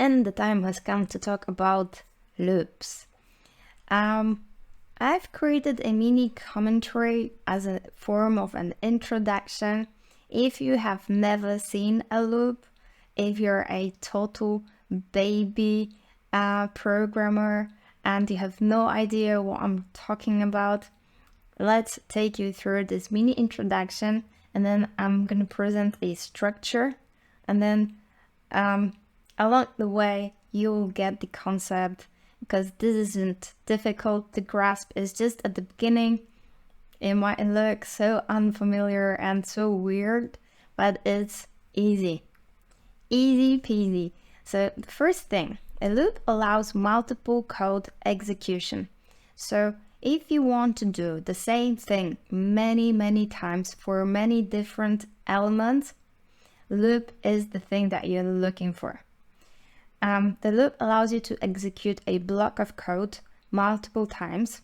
and the time has come to talk about loops. I've created a mini commentary as a form of an introduction. If you have never seen a loop, if you're a total baby programmer and you have no idea what I'm talking about, let's take you through this mini introduction, and then I'm going to present a structure, and then along the way you'll get the concept, because this isn't difficult to grasp. It's just at the beginning it might look so unfamiliar and so weird, but it's easy peasy. So the first thing, a loop allows multiple code execution. So if you want to do the same thing many times for many different elements, loop is the thing that you're looking for. The loop allows you to execute a block of code multiple times,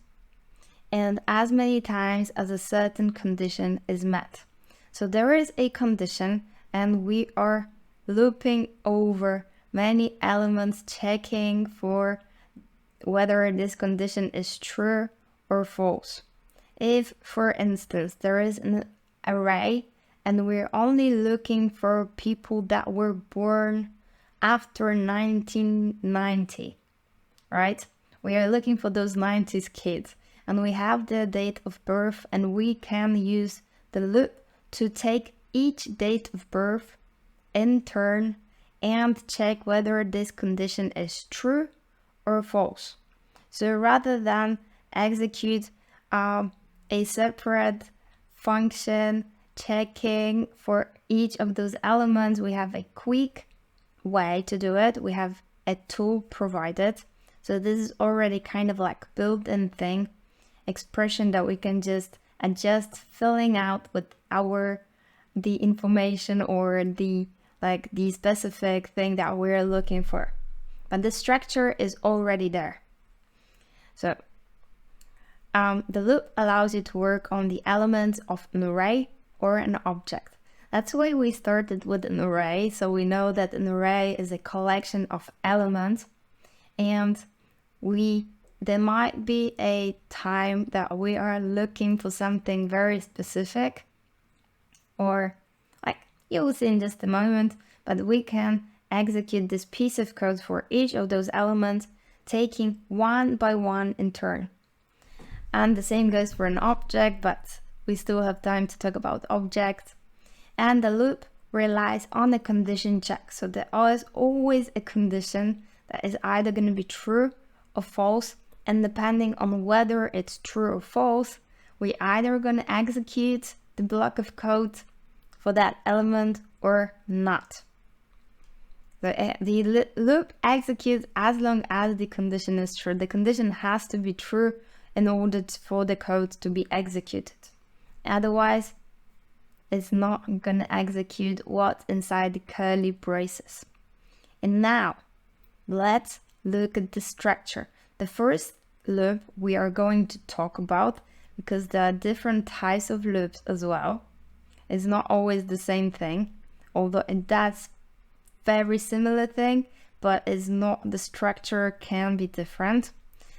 and as many times as a certain condition is met. So there is a condition and we are looping over many elements, checking for whether this condition is true or false. If, for instance, there is an array and we're only looking for people that were born after 1990, right? We are looking for those 90s kids, and we have their date of birth, and we can use the loop to take each date of birth in turn and check whether this condition is true or false. So rather than execute a separate function checking for each of those elements, we have a quick way to do it. We have a tool provided. So this is already kind of like built-in thing, expression that we can just adjust, filling out with the information or the specific thing that we're looking for. But the structure is already there. So the loop allows you to work on the elements of an array or an object. That's why we started with an array. So we know that an array is a collection of elements, and there might be a time that we are looking for something very specific, or like you will see in just a moment, but we can execute this piece of code for each of those elements, taking one by one in turn. And the same goes for an object, but we still have time to talk about objects. And the loop relies on a condition check. So there is always a condition that is either going to be true or false. And depending on whether it's true or false, we're either going to execute the block of code for that element or not. The loop executes as long as the condition is true. The condition has to be true in order for the code to be executed. Otherwise, it's not going to execute what's inside the curly braces. And now, let's look at the structure. The first loop we are going to talk about, because there are different types of loops as well. It's not always the same thing, although it does very similar thing, but it's not, the structure can be different.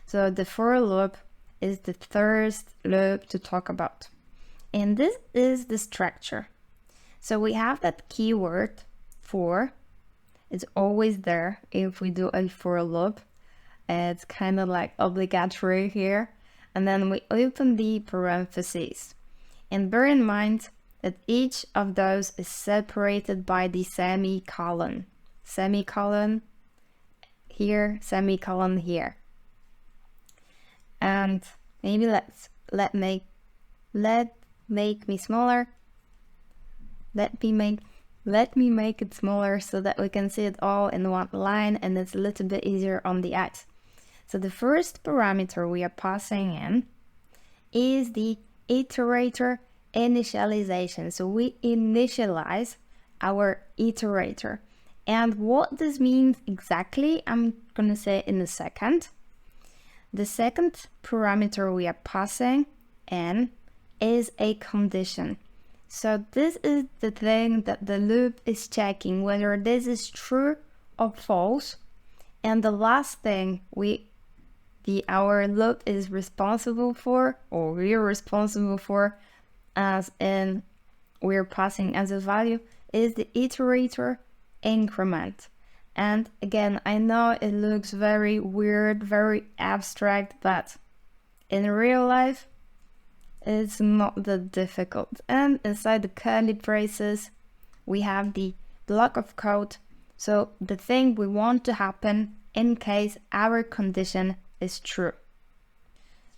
So the for loop is the first loop to talk about. And this is the structure. So we have that keyword for. It's always there if we do a for loop. It's kind of like obligatory here. And then we open the parentheses. And bear in mind that each of those is separated by the semicolon. Semicolon here, semicolon here. And maybe let me smaller. Let me make it smaller so that we can see it all in one line, and it's a little bit easier on the eyes. So the first parameter we are passing in is the iterator initialization. So we initialize our iterator. And what this means exactly, I'm going to say in a second. The second parameter we are passing in is a condition. So this is the thing that the loop is checking, whether this is true or false, And the last thing our loop is responsible for, or we're responsible for, as in we're passing as a value, is the iterator increment. And again, I know it looks very weird, very abstract, but in real life, it's not that difficult. And inside the curly braces, we have the block of code. So the thing we want to happen in case our condition is true.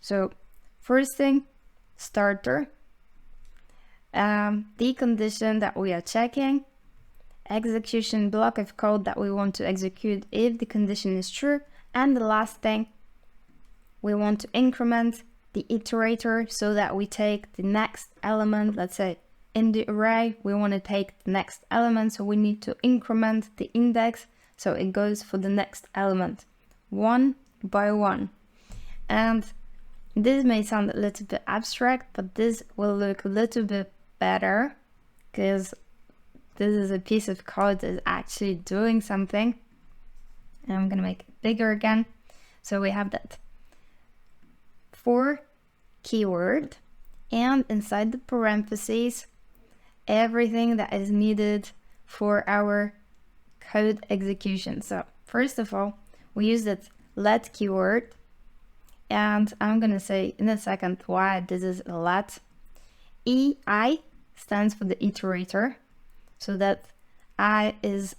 So first thing, starter, the condition that we are checking, execution block of code that we want to execute if the condition is true, and the last thing, we want to increment the iterator so that we take the next element. Let's say in the array we want to take the next element, so we need to increment the index so it goes for the next element one by one. And this may sound a little bit abstract, but this will look a little bit better because this is a piece of code that is actually doing something. And I'm gonna make it bigger again. So we have that for keyword, and inside the parentheses, everything that is needed for our code execution. So first of all, we use that let keyword, and I'm gonna say in a second why this is a let. EI stands for the iterator, so that I is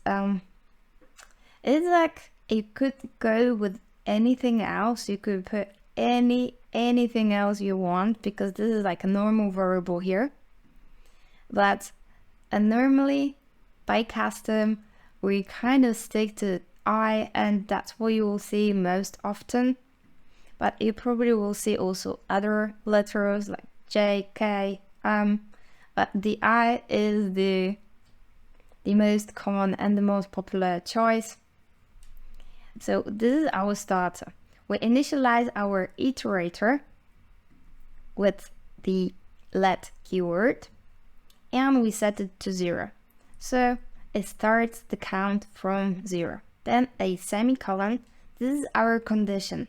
it's like it could go with anything else. You could put anything else you want, because this is like a normal variable here. But normally by custom we kind of stick to I, and that's what you will see most often. But you probably will see also other letters like J, K, but the I is the most common and the most popular choice. So this is our starter. We initialize our iterator with the let keyword, and we set it to 0. So it starts the count from 0. Then a semicolon. This is our condition.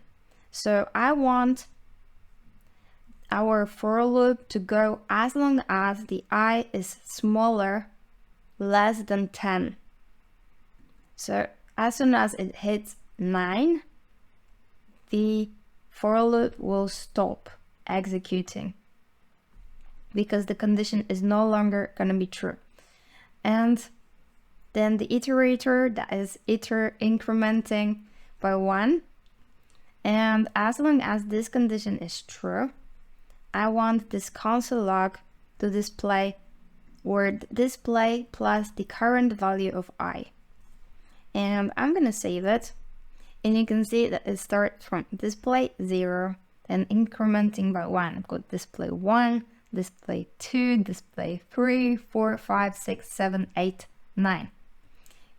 So I want our for loop to go as long as the I is smaller, less than 10. So as soon as it hits 9, the for loop will stop executing because the condition is no longer going to be true. And then the iterator, that is incrementing by 1. And as long as this condition is true, I want this console log to display word display plus the current value of I. And I'm gonna save it, and you can see that it starts from display 0, then incrementing by 1. I've got display 1, display 2, display 3, 4, 5, 6, 7, 8, 9.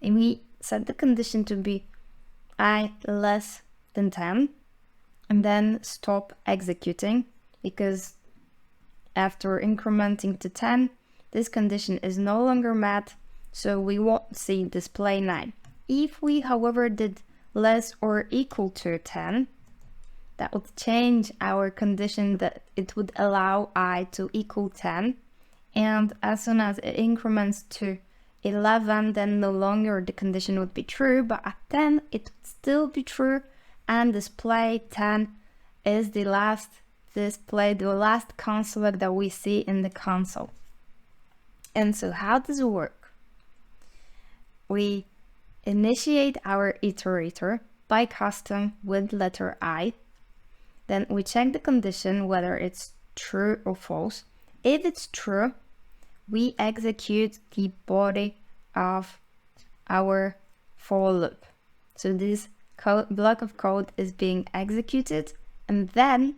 And we set the condition to be I less than 10, and then stop executing, because after incrementing to 10, this condition is no longer met, so we won't see display 9. If we, however, did less or equal to 10, that would change our condition, that it would allow I to equal 10. And as soon as it increments to 11, then no longer the condition would be true, but at 10 it would still be true, and display 10 is the last display, the last console log that we see in the console. And so how does it work? We initiate our iterator by custom with letter I. Then we check the condition whether it's true or false. If it's true, we execute the body of our for loop. So this block of code is being executed, and then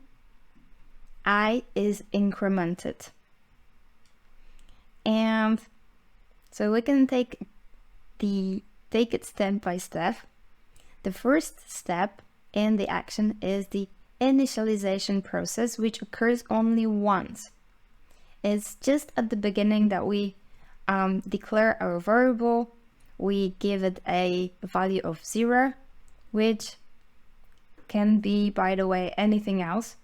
I is incremented. And so we can take it step by step. The first step in the action is the initialization process, which occurs only once. It's just at the beginning that we declare our variable. We give it a value of 0. which can be, by the way, anything else.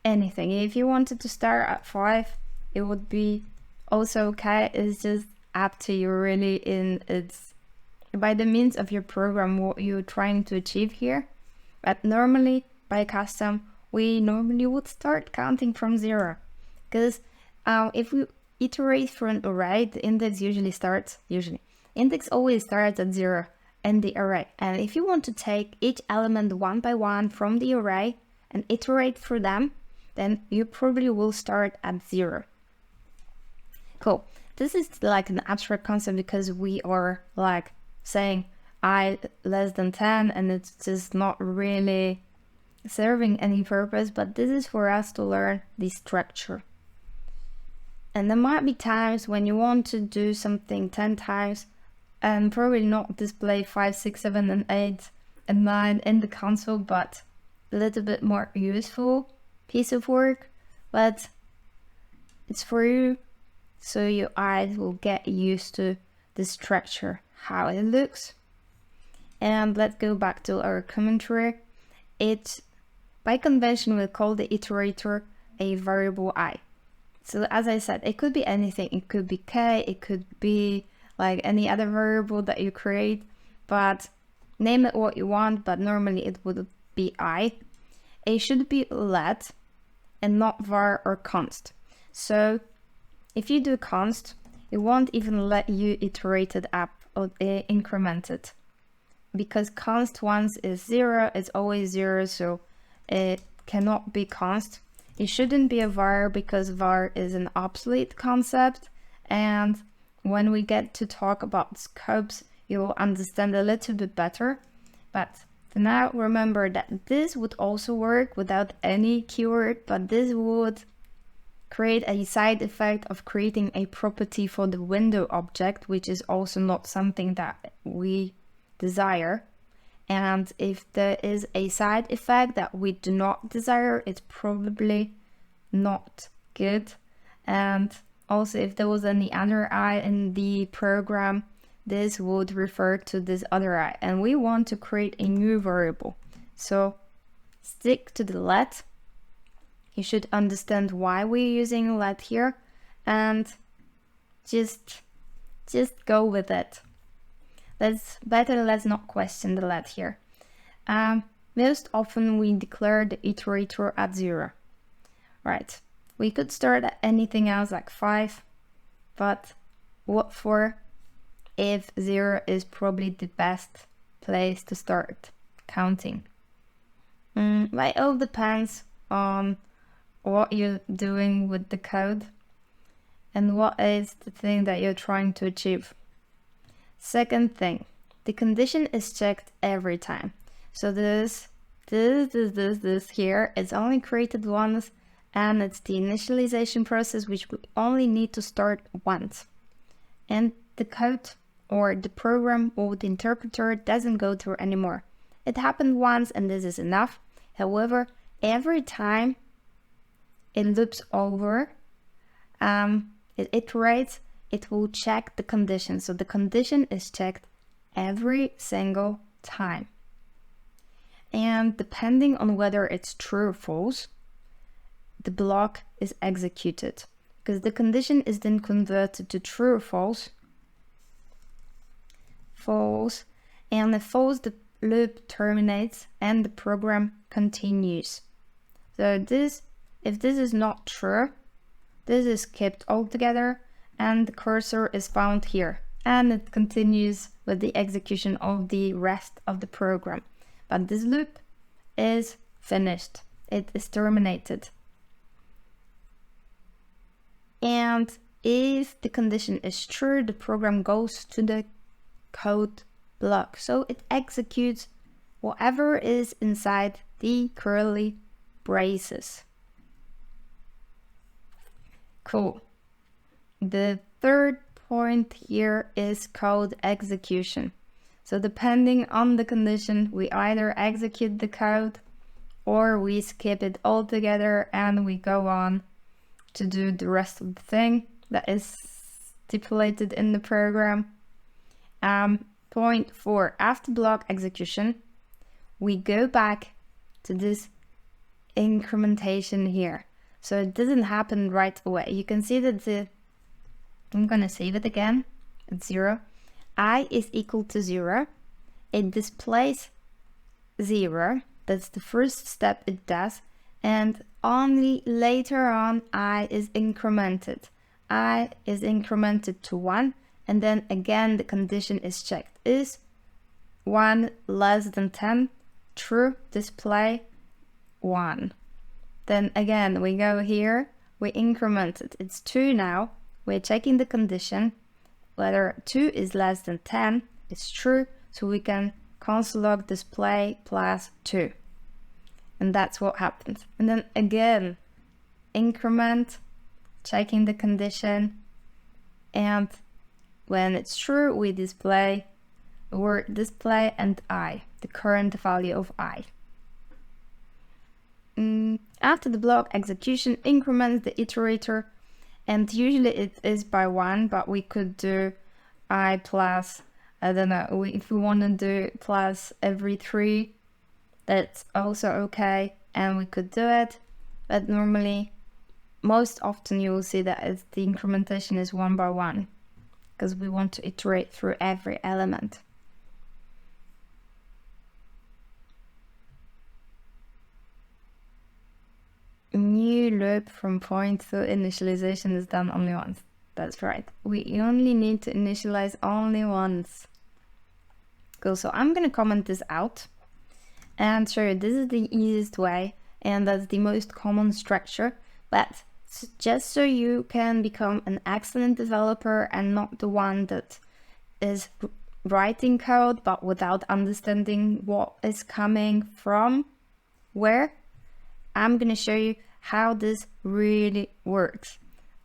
Anything. If you wanted to start at 5, it would be also okay. It's just up to you really, in it's by the means of your program what you're trying to achieve here. But normally by custom we normally would start counting from 0, because if we iterate for an array, the index index always starts at 0 in the array. And if you want to take each element one by one from the array and iterate for them, then you probably will start at 0. Cool. This is like an abstract concept because we are like saying I less than 10 and it's just not really serving any purpose, but this is for us to learn the structure. And there might be times when you want to do something 10 times and probably not display 5, 6, 7, and 8 and 9 in the console, but a little bit more useful piece of work, but it's for you, so your eyes will get used to the structure, how it looks. And let's go back to our commentary. It, by convention, will call the iterator a variable I. So as I said, it could be anything. It could be k, it could be like any other variable that you create, but name it what you want, but normally it would be I. It should be let and not var or const. So if you do const, it won't even let you iterate it up or increment it, because const once is 0, it's always 0, so it cannot be const. It shouldn't be a var because var is an obsolete concept, and when we get to talk about scopes, you'll understand a little bit better. But for now, remember that this would also work without any keyword, but this would create a side effect of creating a property for the window object, which is also not something that we desire. And if there is a side effect that we do not desire, it's probably not good. And also if there was any other I in the program, this would refer to this other I, and we want to create a new variable. So stick to the let. You should understand why we're using let here, and just go with it. Let's not question the let here. Most often we declare the iterator at 0. Right. We could start at anything else like 5, but what for if 0 is probably the best place to start counting? It all depends on what you're doing with the code and what is the thing that you're trying to achieve. Second thing, the condition is checked every time. So this here is only created once, and it's the initialization process which we only need to start once. And the code or the program or the interpreter doesn't go through anymore. It happened once and this is enough. However, every time it loops over, it iterates, it will check the condition. So the condition is checked every single time. And depending on whether it's true or false, the block is executed, because the condition is then converted to true or false, and if false, the loop terminates and the program continues. So if this is not true, this is skipped altogether and the cursor is found here, and it continues with the execution of the rest of the program. But this loop is finished, it is terminated. And if the condition is true, the program goes to the code block. So it executes whatever is inside the curly braces. Cool. The third point here is code execution. So depending on the condition, we either execute the code or we skip it altogether and we go on to do the rest of the thing that is stipulated in the program. Point 4, after block execution, we go back to this incrementation here. So it doesn't happen right away. You can see that I'm gonna save it again. It's 0. I is equal to 0. It displays 0. That's the first step it does. And only later on I is incremented. I is incremented to 1. And then again the condition is checked. Is 1 less than 10? True. Display 1. Then again we go here, we increment it. It's 2 now. We're checking the condition whether 2 is less than 10. It's true, so we can console log display plus 2. And that's what happens. And then again, increment, checking the condition, and when it's true, we display the word display and I, the current value of I. After the block execution increments the iterator, and usually it is by 1, but we could do I plus, I don't know, if we want to do plus every 3, that's also okay, and we could do it, but normally, most often you will see that the incrementation is 1 by 1, because we want to iterate through every element. New loop from point to initialization is done only once. That's right. We only need to initialize only once. Cool. So I'm going to comment this out and show you this is the easiest way, and that's the most common structure. But just so you can become an excellent developer and not the one that is writing code but without understanding what is coming from where, I'm going to show you how this really works,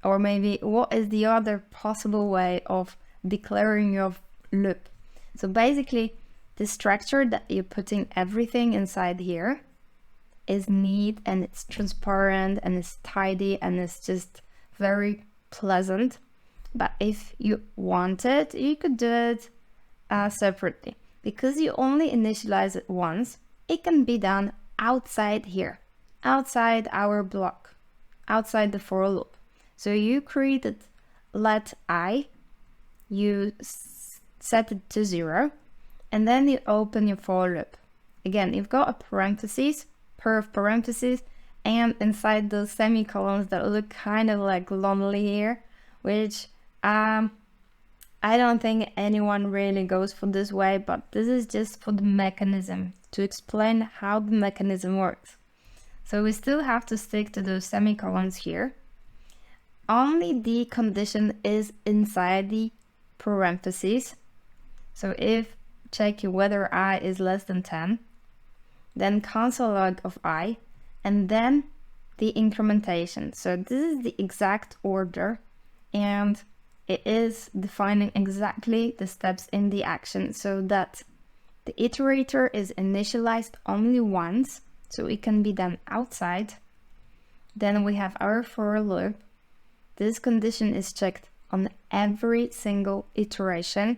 or maybe what is the other possible way of declaring your loop. So basically, the structure that you're putting everything inside here is neat and it's transparent and it's tidy and it's just very pleasant. But if you wanted, you could do it separately. Because you only initialize it once, it can be done outside here, outside our block, outside the for loop. So you created let I, you set it to 0, and then you open your for loop. Again, you've got a parentheses, perf parentheses, and inside those semicolons that look kind of like lonely here, which I don't think anyone really goes for this way, but this is just for the mechanism, to explain how the mechanism works. So we still have to stick to those semicolons here. Only the condition is inside the parentheses. So if check whether I is less than 10, then console log of I, and then the incrementation. So this is the exact order, and it is defining exactly the steps in the action so that the iterator is initialized only once, so it can be done outside. Then we have our for loop. This condition is checked on every single iteration.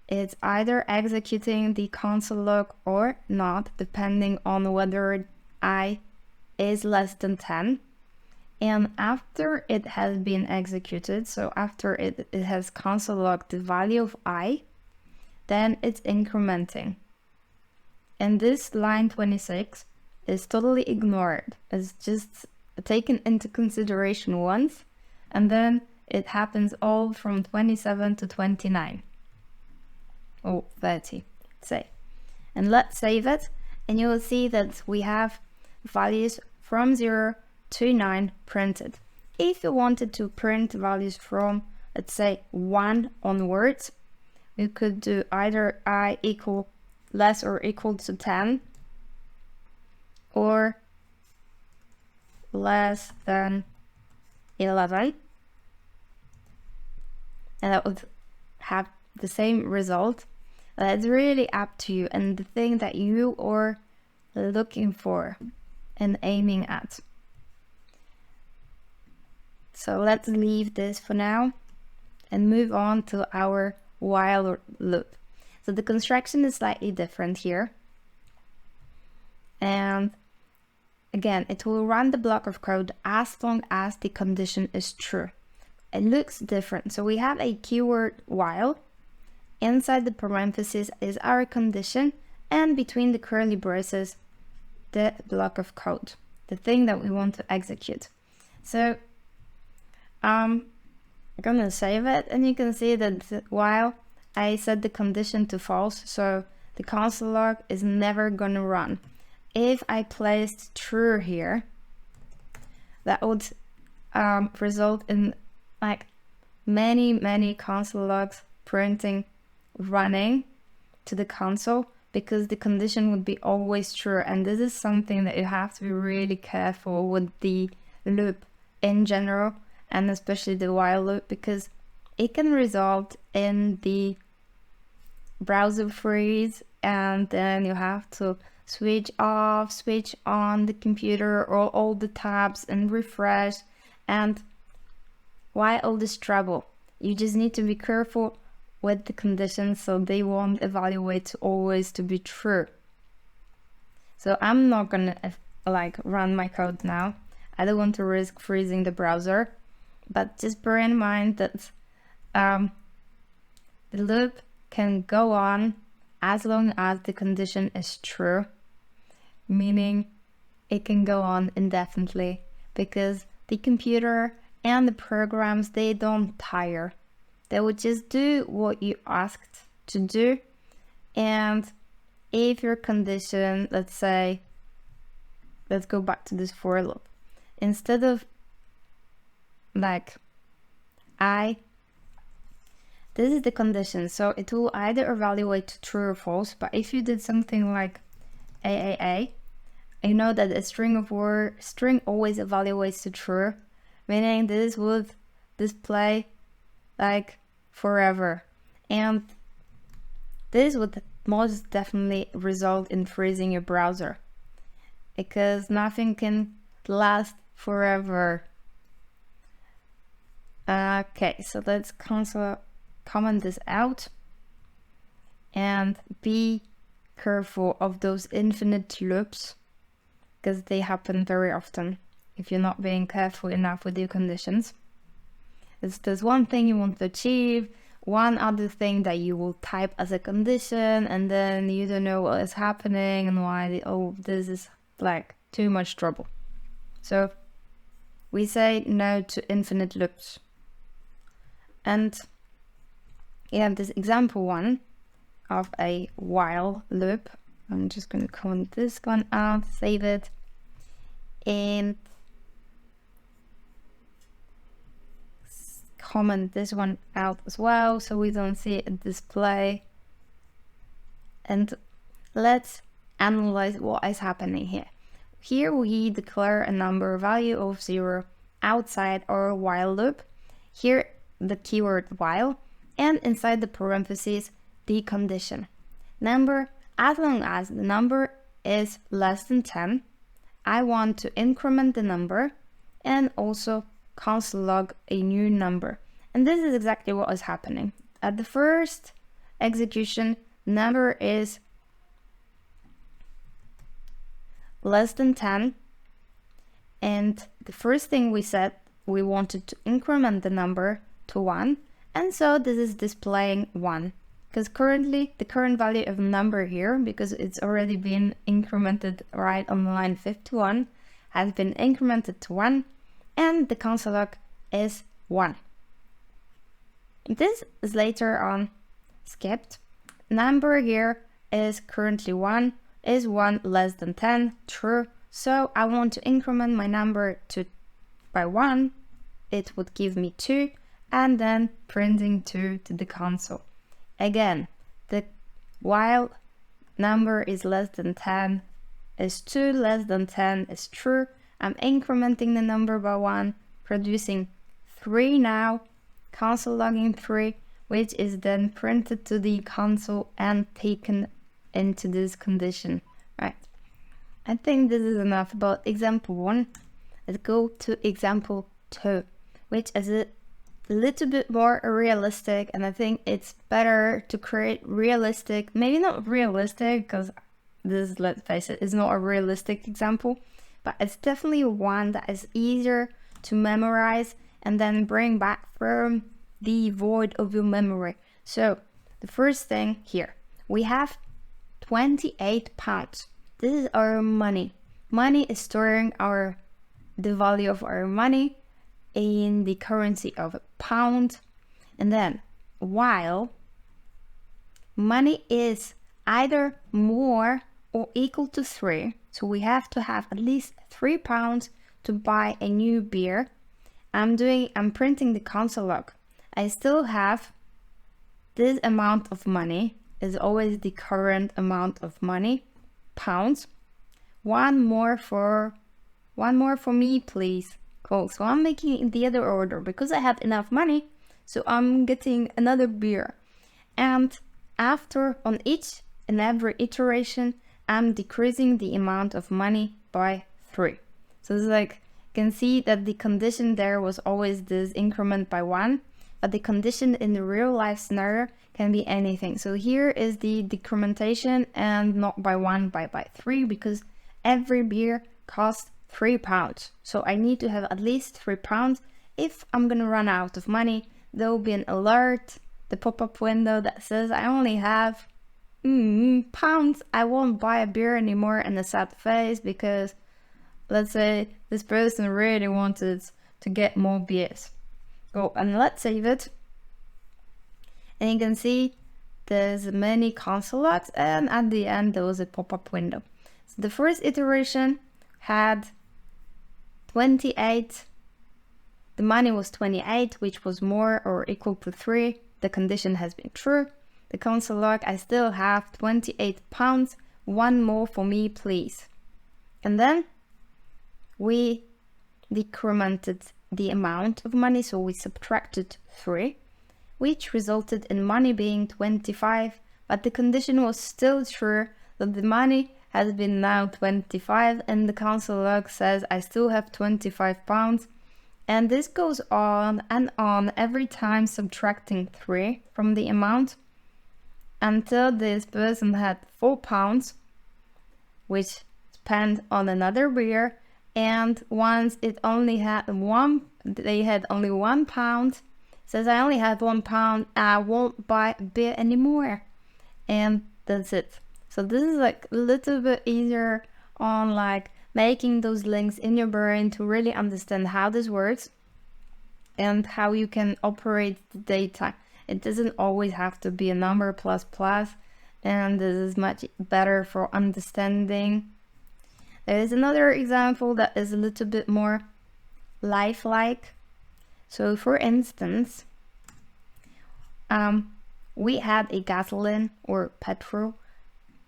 It's either executing the console log or not, depending on whether I is less than 10. And after it has been executed, so after it has console logged the value of I, then it's incrementing. And this line 26 is totally ignored. It's just taken into consideration once, and then it happens all from 27 to 29. Or 30, say. And let's save it, and you will see that we have values from 0 to 9 printed. If you wanted to print values from, let's say, 1 onwards, you could do either I equal less or equal to 10, or less than 11, and that would have the same result. That's really up to you and the thing that you are looking for and aiming at. So let's leave this for now and move on to our while loop. So the construction is slightly different here. And again, it will run the block of code as long as the condition is true. It looks different. So we have a keyword while. Inside the parentheses is our condition, and between the curly braces, the block of code, the thing that we want to execute. So I'm gonna save it, and you can see that while I set the condition to false, so the console log is never gonna run. If I placed true here, that would result in like many console logs printing running to the console, because the condition would be always true. And this is something that you have to be really careful with the loop in general, and especially the while loop, because it can result in the browser freeze, and then you have to switch off, switch on the computer or all the tabs and refresh. And why all this trouble? You just need to be careful with the conditions so they won't evaluate to always to be true. So I'm not gonna like run my code now. I don't want to risk freezing the browser, but just bear in mind that the loop can go on as long as the condition is true, meaning it can go on indefinitely, because the computer and the programs, they don't tire. They would just do what you asked to do. And if your condition, let's say, let's go back to this for loop. Instead of like this is the condition, so it will either evaluate true or false. But if you did something like AAA, you know that a string always evaluates to true, meaning this would display like forever, and this would most definitely result in freezing your browser, because nothing can last forever. Okay, so let's comment this out and be careful of those infinite loops, because they happen very often if you're not being careful enough with your conditions. There's one thing you want to achieve, one other thing that you will type as a condition, and then you don't know what is happening and why. This is like too much trouble. So we say no to infinite loops. And you have this example one of a while loop. I'm just going to comment this one out, save it, and comment this one out as well so we don't see a display. And let's analyze what is happening here. Here we declare a number value of 0 outside our while loop. Here the keyword while, and inside the parentheses the condition. Number, as long as the number is less than 10, I want to increment the number and also console log a new number. And this is exactly what is happening. At the first execution, number is less than 10, and the first thing we said, we wanted to increment the number to 1, and so this is displaying 1, because currently the current value of number here, because it's already been incremented right on line 51, has been incremented to 1, and the console log is 1. This is later on skipped. Number here is currently 1, is 1 less than 10, true, so I want to increment my number by 1, it would give me 2, and then printing 2 to the console. Again, the while number is less than 10 is 2, less than 10 is true, I'm incrementing the number by 1, producing 3 now, console logging 3, which is then printed to the console and taken into this condition, right? I think this is enough about example 1. Let's go to example 2, which is a little bit more realistic, and I think it's better to create realistic, maybe not realistic, because this, let's face it, is not a realistic example, but it's definitely one that is easier to memorize and then bring back from the void of your memory. So the first thing here, we have 28 pounds. This is our money. Money is storing the value of our money in the currency of a pound. And then while money is either more or equal to 3, so we have to have at least 3 pounds to buy a new beer. I'm printing the console log. I still have this amount of money, is always the current amount of money, pounds. One more for me, please. Cool. So I'm making it in the other order because I have enough money, so I'm getting another beer. And after, on each and every iteration, I'm decreasing the amount of money by 3. So it's like, you can see that the condition there was always this increment by 1, but the condition in the real life scenario can be anything. So here is the decrementation, and not by 1, but by 3, because every beer costs 3 pounds. So I need to have at least 3 pounds. If I'm gonna run out of money, there will be an alert, the pop-up window that says I only have pounds. I won't buy a beer anymore, and a sad face, because let's say this person really wanted to get more beers. Go and let's save it. And you can see there's many console logs, and at the end there was a pop-up window. So the first iteration had 28. The money was 28, which was more or equal to 3. The condition has been true. The console log, I still have 28 pounds. One more for me, please. And then we decremented the amount of money, so we subtracted 3, which resulted in money being 25, but the condition was still true that the money has been now 25, and the console log says I still have 25 pounds. And this goes on and on, every time subtracting 3 from the amount, until this person had 4 pounds, which spent on another beer. And once it only had they had only 1 pound, says I only have 1 pound, I won't buy a beer anymore. And that's it. So this is like a little bit easier on like making those links in your brain to really understand how this works and how you can operate the data. It doesn't always have to be a number plus plus, and this is much better for understanding. There is another example that is a little bit more lifelike. So for instance, we had a gasoline or petrol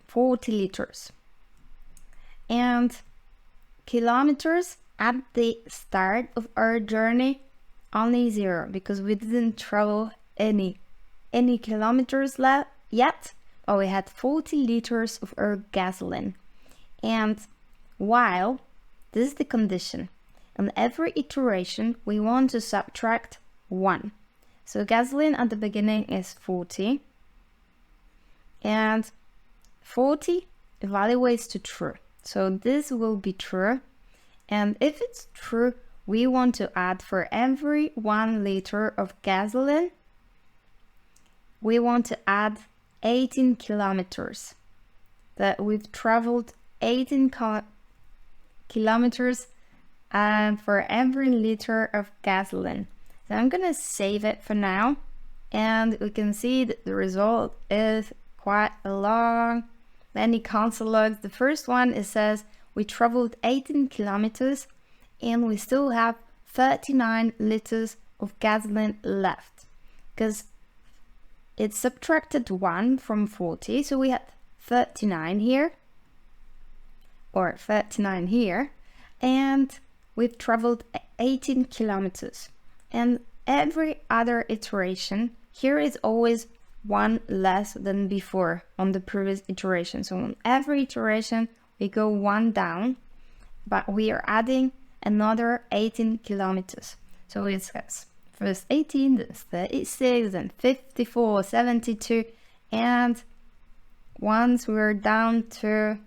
40 liters, and kilometers at the start of our journey only 0, because we didn't travel any kilometers yet, but we had 40 liters of our gasoline. And while this is the condition, on every iteration we want to subtract 1. So gasoline at the beginning is 40, and 40 evaluates to true. So this will be true, and if it's true, we want to add for every 1 liter of gasoline, we want to add 18 kilometers. That we've traveled 18 kilometers for every liter of gasoline. So I'm gonna save it for now, and we can see that the result is quite long. Many console logs. The first one, it says we traveled 18 kilometers and we still have 39 liters of gasoline left, because it subtracted 1 from 40, so we had 39 here, or 39 here, and we've traveled 18 kilometers. And every other iteration, here is always 1 less than before on the previous iteration. So on every iteration, we go 1 down, but we are adding another 18 kilometers. So it says first 18, then 36, then 54, 72, and once we're down to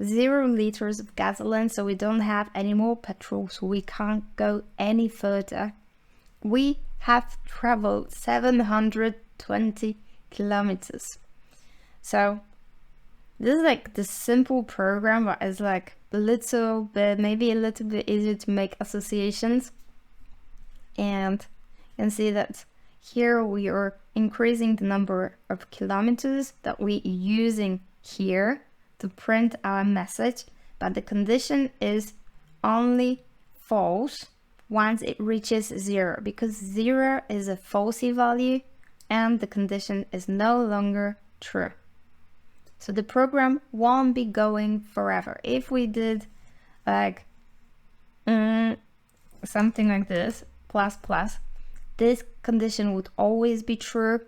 0 liters of gasoline, so we don't have any more petrol, so we can't go any further. We have traveled 720 kilometers. So this is like the simple program, but it's like a little bit, maybe a little bit easier to make associations. And you can see that here we are increasing the number of kilometers that we're using here to print our message, but the condition is only false once it reaches 0, because 0 is a falsy value and the condition is no longer true. So the program won't be going forever. If we did like something like this, plus plus, this condition would always be true.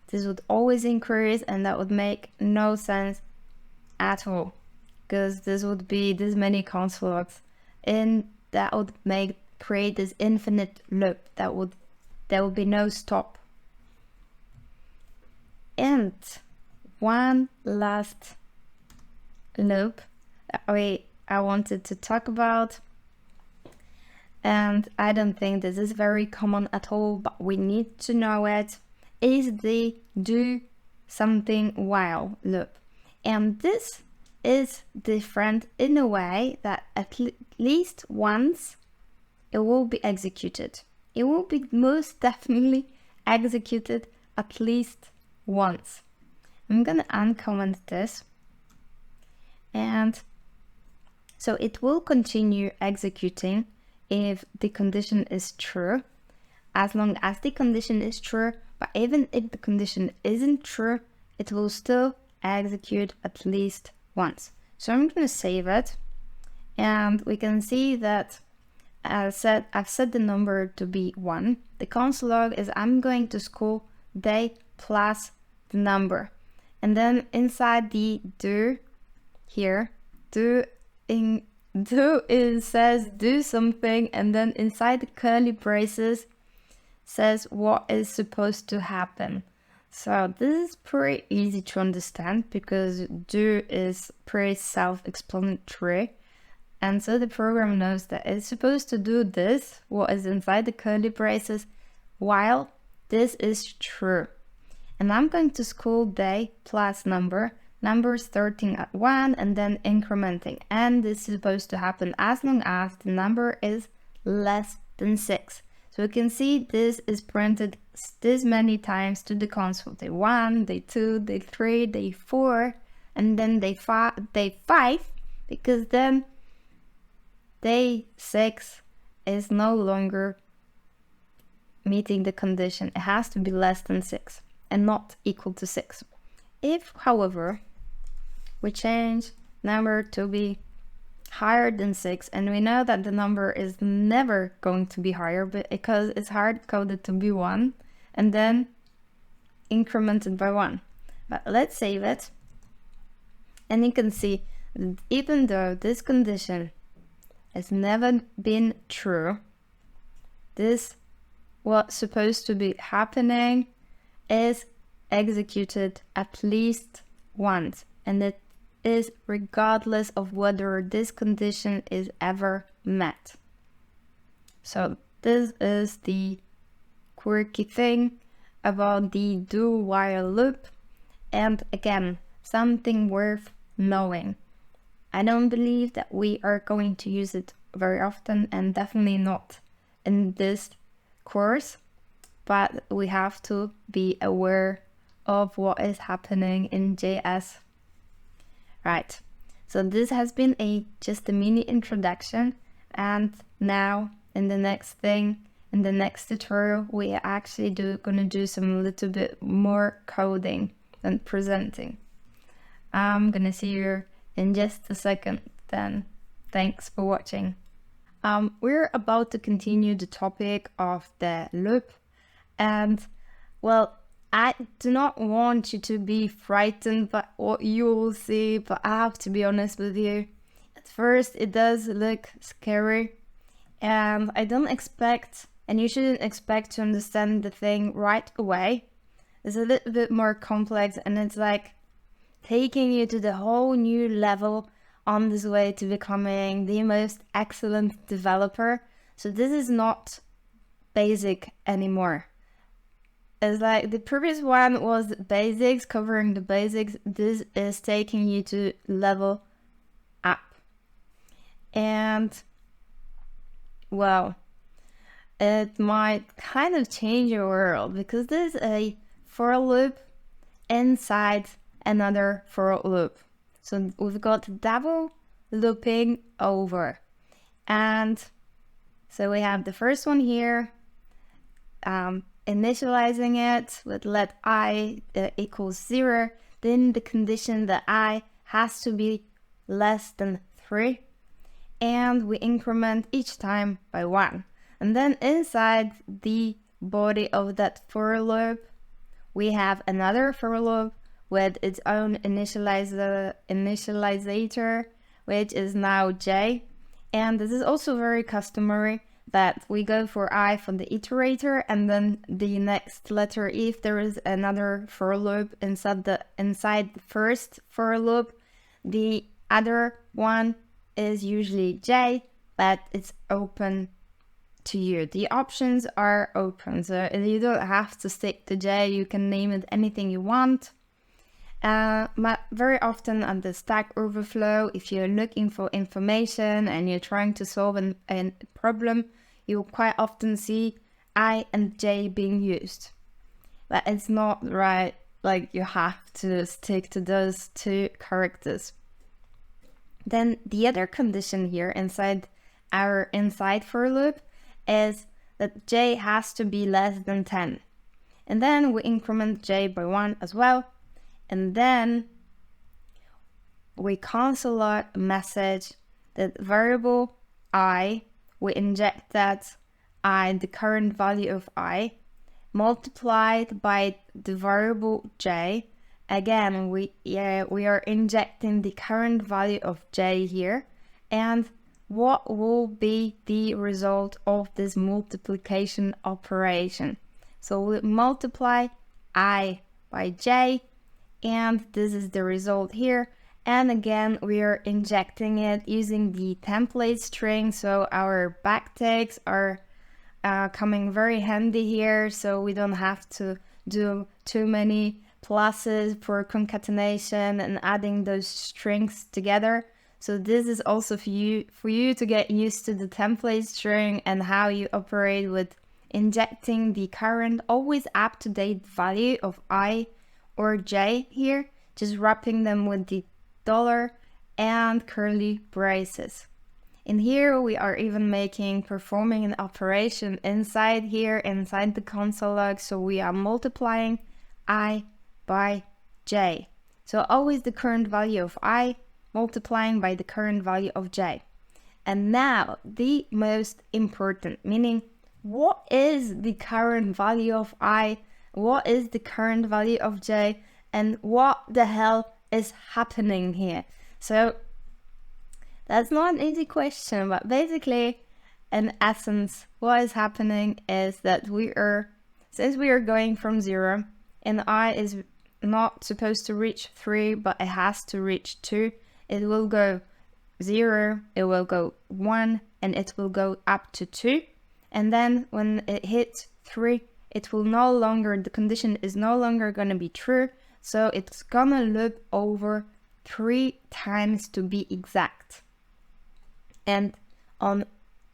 This would always increase, and that would make no sense at all, because this would be this many consoles, and that would create this infinite loop. There would be no stop. And one last loop that I wanted to talk about, and I don't think this is very common at all, but we need to know it, is the do something while loop. And this is different in a way that at least once it will be executed. It will be most definitely executed at least once. I'm gonna uncomment this, and so it will continue executing if the condition is true, as long as the condition is true. But even if the condition isn't true, it will still execute at least once. So I'm going to save it, and we can see that I've set the number to be 1. The console log is I'm going to score day plus the number, and then inside the do here, it says do something, and then inside the curly braces says what is supposed to happen. So this is pretty easy to understand because do is pretty self-explanatory, and so the program knows that it's supposed to do this, what is inside the curly braces, while this is true. And I'm going to school day plus number starting at 1 and then incrementing, and this is supposed to happen as long as the number is less than 6. So we can see this is printed this many times to the console: day 1, day 2, day 3, day 4, and then day 5, because then day 6 is no longer meeting the condition. It has to be less than 6 and not equal to 6. If, however, we change number to be higher than 6, and we know that the number is never going to be higher because it's hard coded to be 1 and then incremented by 1. But let's save it, and you can see that even though this condition has never been true, this what's supposed to be happening is executed at least once, and it is regardless of whether this condition is ever met. So this is the quirky thing about the do while loop, and again, something worth knowing. I don't believe that we are going to use it very often, and definitely not in this course, but we have to be aware of what is happening in JS. Right, so this has been just a mini introduction, and now in the next tutorial we are actually gonna do some little bit more coding than presenting. I'm gonna see you in just a second then. Thanks for watching. We're about to continue the topic of the loop, and well, I do not want you to be frightened by what you will see, but I have to be honest with you. At first, it does look scary, and I don't expect, and you shouldn't expect to understand the thing right away. It's a little bit more complex, and it's like taking you to the whole new level on this way to becoming the most excellent developer. So this is not basic anymore. It's like the previous one was basics, covering the basics. This is taking you to level up. And well, it might kind of change your world, because this is a for loop inside another for loop. So we've got double looping over. And so we have the first one here, initializing it with let I equals 0, then the condition that I has to be less than 3, and we increment each time by 1. And then inside the body of that for loop, we have another for loop with its own initializator, which is now j. And this is also very customary, that we go for I for the iterator, and then the next letter, if there is another for loop inside the first for loop, the other one is usually j, but it's open to you. The options are open, so you don't have to stick to j. You can name it anything you want. But very often at the Stack Overflow, if you're looking for information and you're trying to solve a problem, you'll quite often see I and j being used. But it's not right, like you have to stick to those two characters. Then the other condition here inside our inside for loop is that j has to be less than 10. And then we increment j by 1 as well. And then we console out a message that variable I, we inject that I, the current value of I, multiplied by the variable j. Again, we are injecting the current value of j here. And what will be the result of this multiplication operation? So we multiply I by j, and this is the result here. And again, we are injecting it using the template string, so our backticks are coming very handy here, so we don't have to do too many pluses for concatenation and adding those strings together. So this is also for you to get used to the template string and how you operate with injecting the current always up-to-date value of I or j here, just wrapping them with the dollar and curly braces. In here we are even performing an operation inside here, inside the console log, so we are multiplying I by j. So always the current value of I multiplying by the current value of j. And now the most important, meaning what is the current value of I, what is the current value of j, and what the hell is happening here? So that's not an easy question, but basically, in essence, what is happening is that since we are going from 0, and I is not supposed to reach 3, but it has to reach 2, it will go 0, it will go 1, and it will go up to 2. And then when it hits 3, the condition is no longer going to be true, so it's gonna loop over 3 times to be exact. And on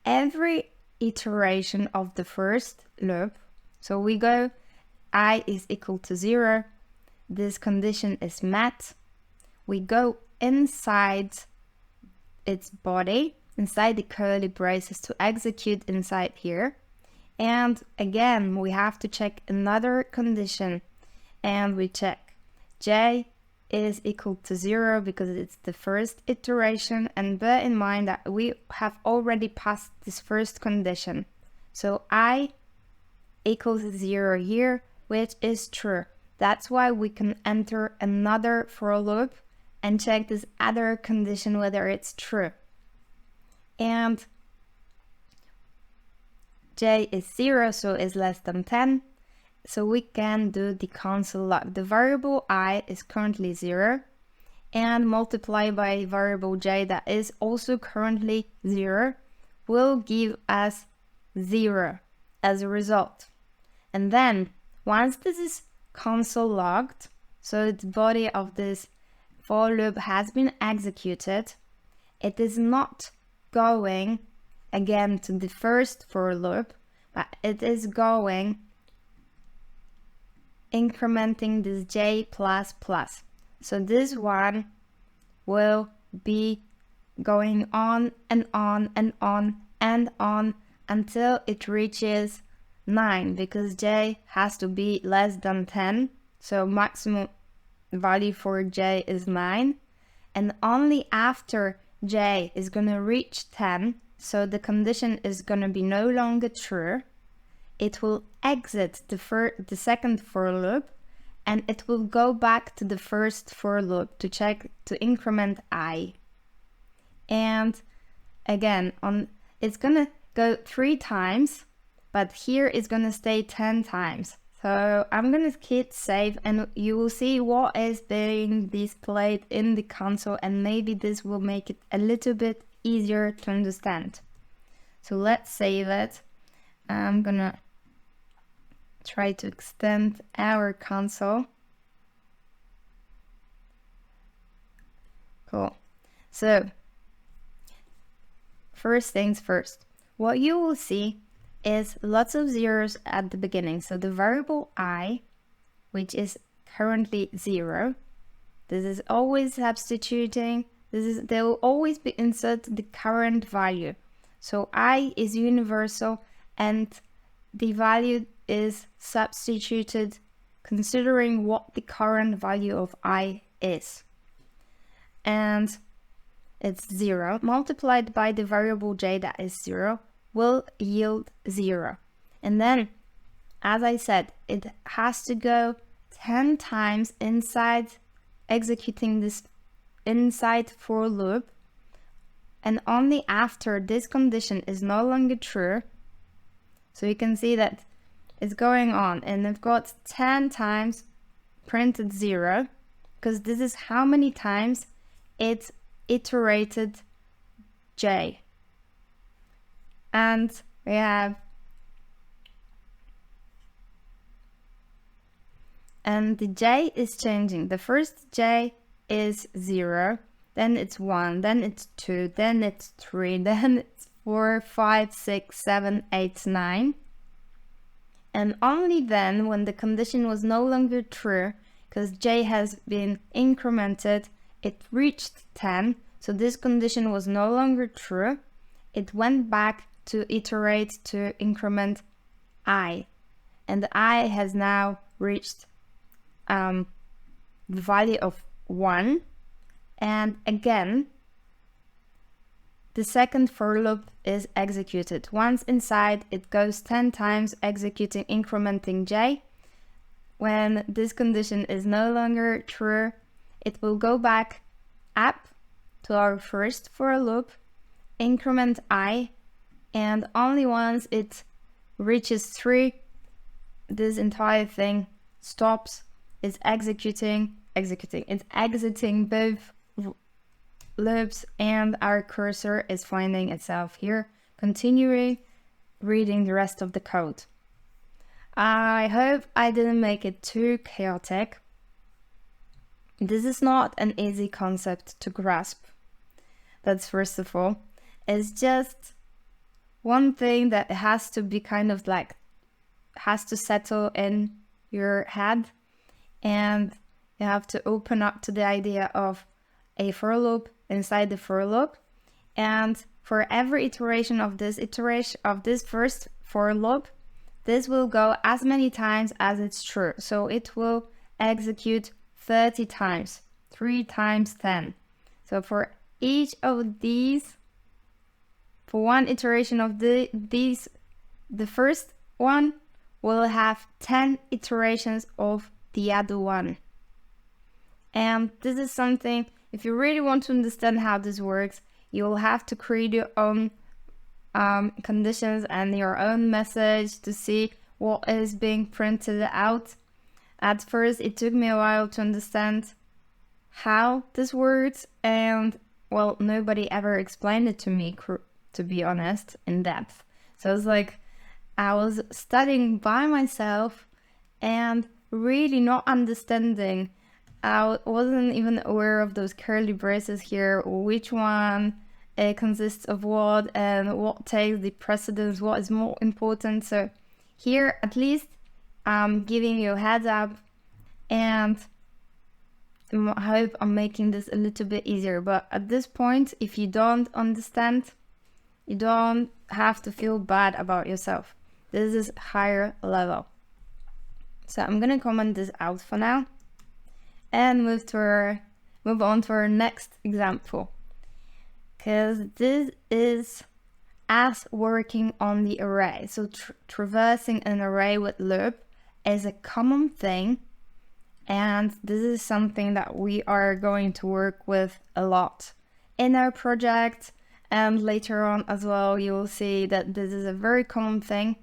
every iteration of the first loop, so we go I is equal to 0, this condition is met, we go inside its body, inside the curly braces to execute inside here. And again, we have to check another condition, and we check j is equal to 0 because it's the first iteration, and bear in mind that we have already passed this first condition. So I equals 0 here, which is true. That's why we can enter another for loop and check this other condition whether it's true. And j is 0, so is less than 10. So we can do the console log. The variable I is currently 0, and multiply by variable j that is also currently 0 will give us 0 as a result. And then once this is console logged, so the body of this for loop has been executed, it is not going again to the first for loop, but it is going incrementing this j++. So this one will be going on and on and on and on until it reaches 9, because j has to be less than 10, so maximum value for j is 9, and only after j is going to reach 10, so the condition is going to be no longer true, it will exit the second for loop, and it will go back to the first for loop to check to increment I. And again, it's gonna go 3 times, but here it's gonna stay 10 times. So I'm gonna hit save, and you will see what is being displayed in the console, and maybe this will make it a little bit easier to understand. So let's save it. I'm gonna try to extend our console. Cool. So first things first, what you will see is lots of zeros at the beginning. So the variable I, which is currently 0, this is always substituting, there will always be inserted the current value. So I is universal, and the value is substituted considering what the current value of I is. And it's 0 multiplied by the variable j that is 0 will yield 0. And then, as I said, it has to go 10 times inside executing this inside for loop, and only after this condition is no longer true. So you can see that it's going on, and I've got 10 times printed 0, because this is how many times it iterated j. And we have, and the j is changing. The first j is 0, then it's 1, then it's 2, then it's 3, then it's 4, 5, 6, 7, 8, 9. And only then, when the condition was no longer true, because j has been incremented, it reached 10, so this condition was no longer true, it went back to iterate to increment I, and I has now reached the value of 1, and again the second for loop is executed. Once inside, it goes 10 times executing incrementing j. When this condition is no longer true, it will go back up to our first for loop, increment I, and only once it reaches 3, this entire thing stops, it's exiting both loops, and our cursor is finding itself here, continuing reading the rest of the code. I hope I didn't make it too chaotic. This is not an easy concept to grasp. That's first of all. It's just one thing that has to be kind of like, has to settle in your head, and you have to open up to the idea of a for loop inside the for loop, and for every iteration of this first for loop, this will go as many times as it's true. So it will execute 30 times, 3 times 10. So for each of these, for one iteration of the first one will have 10 iterations of the other one. And this is something, if you really want to understand how this works, you'll have to create your own conditions and your own message to see what is being printed out. At first, it took me a while to understand how this works, and well, nobody ever explained it to me, to be honest, in depth. So it's like I was studying by myself and really not understanding. I wasn't even aware of those curly braces here, which one consists of what and what takes the precedence, what is more important. So here, at least I'm giving you a heads up, and I hope I'm making this a little bit easier. But at this point, if you don't understand, you don't have to feel bad about yourself. This is higher level. So I'm gonna comment this out for now and move on to our next example, because this is us working on the array. So traversing an array with loop is a common thing, and this is something that we are going to work with a lot in our project, and later on as well you will see that this is a very common thing,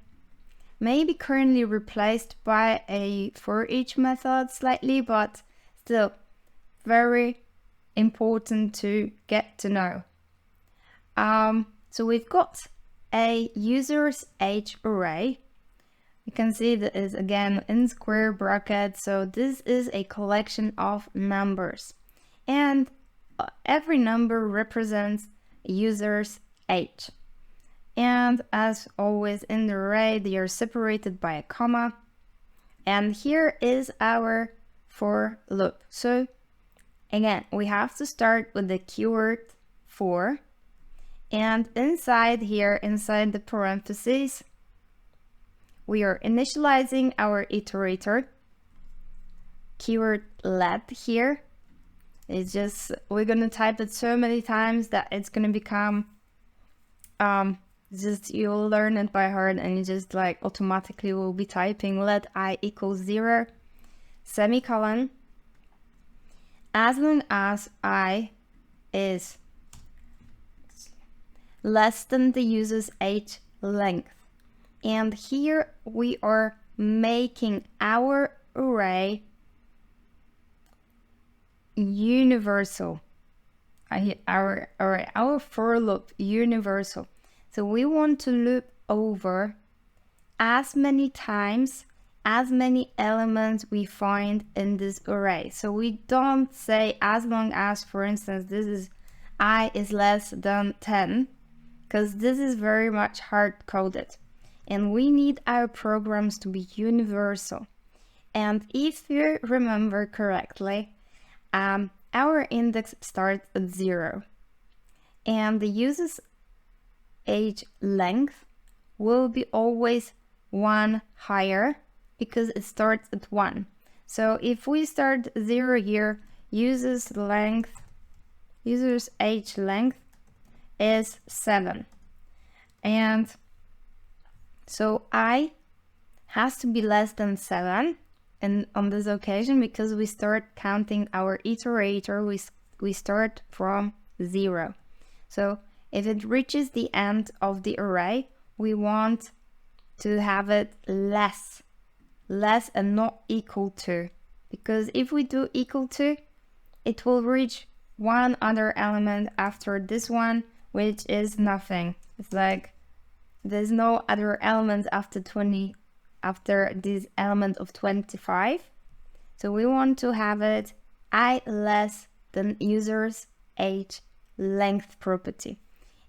maybe currently replaced by a for each method slightly, but still very important to get to know. So we've got a user's age array. You can see that is again in square brackets. So this is a collection of numbers, and every number represents a user's age. And as always in the array, they are separated by a comma. And here is our for loop. So again, we have to start with the keyword for, and inside here, inside the parentheses, we are initializing our iterator. Keyword let here is just, we're gonna type it so many times that it's gonna become just, you'll learn it by heart, and you just like automatically will be typing let I equals 0, semicolon, as long as I is less than the user's age length. And here we are making our array universal. Our for loop universal. So we want to loop over as many times as many elements we find in this array. So we don't say as long as, for instance, this is I is less than 10, because this is very much hard coded. And we need our programs to be universal. And if you remember correctly, our index starts at 0. And the user's age length will be always 1 higher, because it starts at 1. So if we start 0 here, user's age length is 7. And so I has to be less than 7, and on this occasion, because we start counting our iterator, we start from 0. So if it reaches the end of the array, we want to have it less and not equal to, because if we do equal to, it will reach one other element after this one, which is nothing. It's like there's no other element after this element of 25. So we want to have it I less than user's age length property.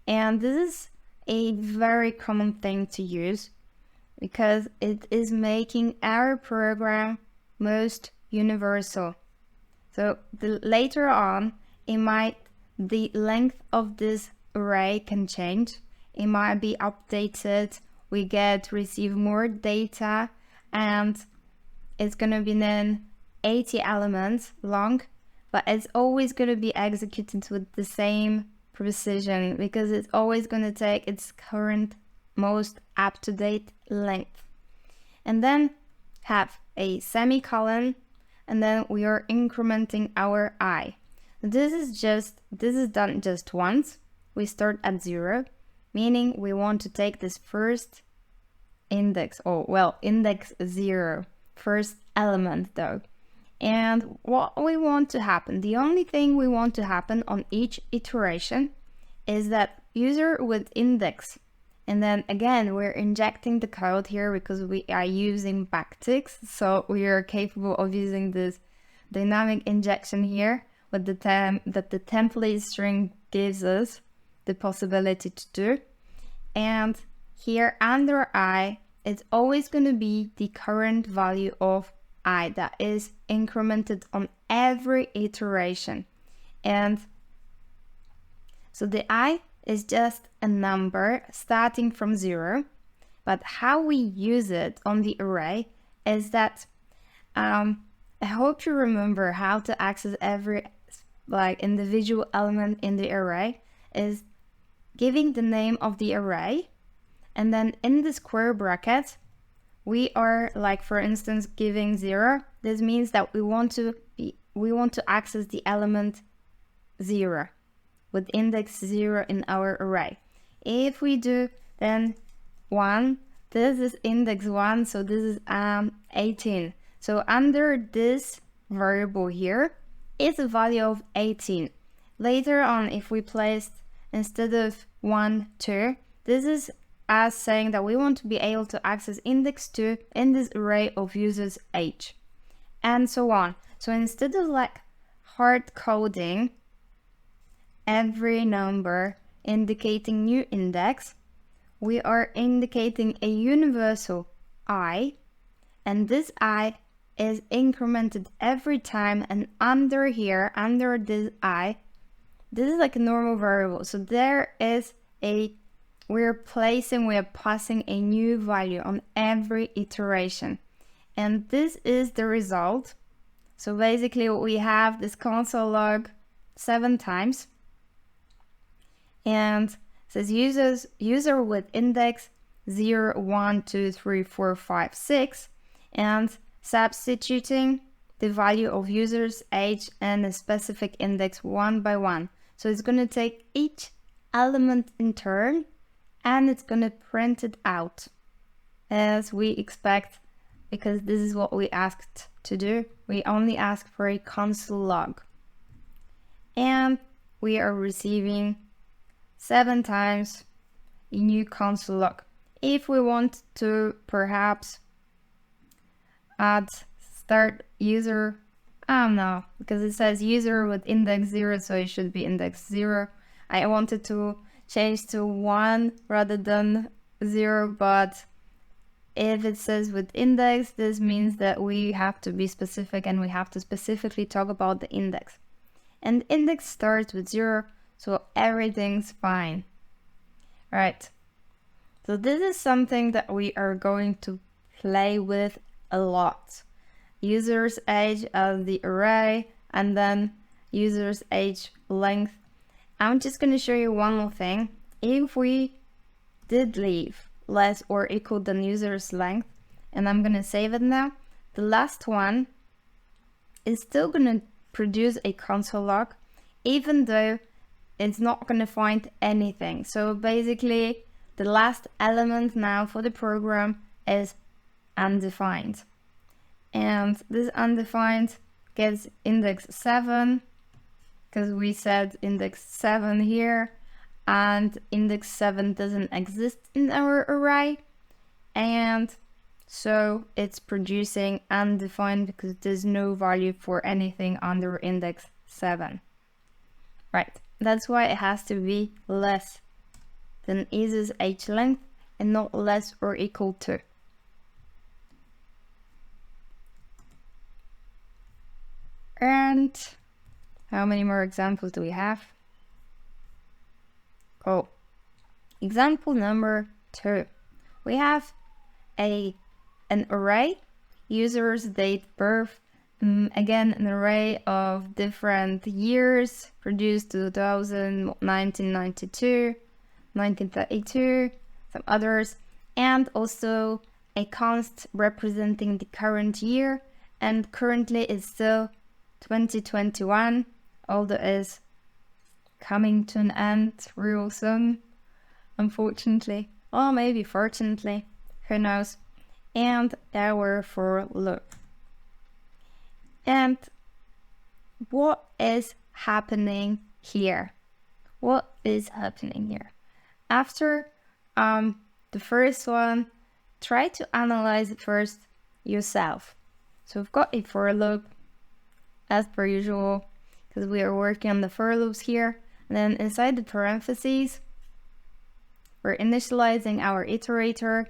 And this is a very common thing to use, because it is making our program most universal. So later on, the length of this array can change. It might be updated. We receive more data, and it's gonna be then 80 elements long, but it's always gonna be executed with the same precision, because it's always gonna take its current most up-to-date length. And then have a semicolon, and then we are incrementing our I. This is done just once. We start at 0, meaning we want to take this first index, index 0, first element though. And what we want to happen, the only thing we want to happen on each iteration is that user with index. And then again, we're injecting the code here because we are using backticks. So we are capable of using this dynamic injection here with the that the template string gives us the possibility to do. And here under I, it's always going to be the current value of I that is incremented on every iteration. And so the I is just a number starting from 0, but how we use it on the array is that I hope you remember how to access every individual element in the array is giving the name of the array, and then in the square bracket we are for instance giving 0. This means that we want to access the element 0 with index 0 in our array. If we do then 1, this is index 1, so this is 18. So under this variable here is a value of 18. Later on, if we placed instead of 1, 2, this is as saying that we want to be able to access index 2 in this array of users age, and so on. So instead of hard coding every number indicating new index, we are indicating a universal I, and this I is incremented every time, and under here, under this I, this is a normal variable. So there is we're passing a new value on every iteration. And this is the result. So basically we have this console log 7 times. And it says user with index 0, 1, 2, 3, 4, 5, 6. And substituting the value of user's age and a specific index one by one. So it's going to take each element in turn and it's going to print it out as we expect, because this is what we asked to do. We only ask for a console log. And we are receiving 7 times a new console log. If we want to perhaps add start user, I don't know, because it says user with index 0, so it should be index 0. I wanted to change to 1 rather than 0, but if it says with index, this means that we have to be specific and we have to specifically talk about the index. And index starts with 0, so everything's fine. Right. So this is something that we are going to play with a lot. User's age as the array, and then user's age length. I'm just going to show you one more thing. If we did leave less or equal than user's length, and I'm going to save it now, the last one is still going to produce a console log, even though it's not going to find anything. So basically, the last element now for the program is undefined. And this undefined gets index 7, because we said index 7 here, and index 7 doesn't exist in our array. And so it's producing undefined because there's no value for anything under index 7. Right, that's why it has to be less than user's age length and not less or equal to. And how many more examples do we have? Oh, example number 2. We have an array, user's date birth, again an array of different years, produced 2000, 1992, 1932, some others, and also a const representing the current year, and currently it's still 2021, although is coming to an end real soon, unfortunately, or maybe fortunately, who knows, and our for loop. And what is happening here? What is happening here? After the first one, try to analyze it first yourself. So we've got a for loop as per usual, because we are working on the for loops here. And then inside the parentheses, we're initializing our iterator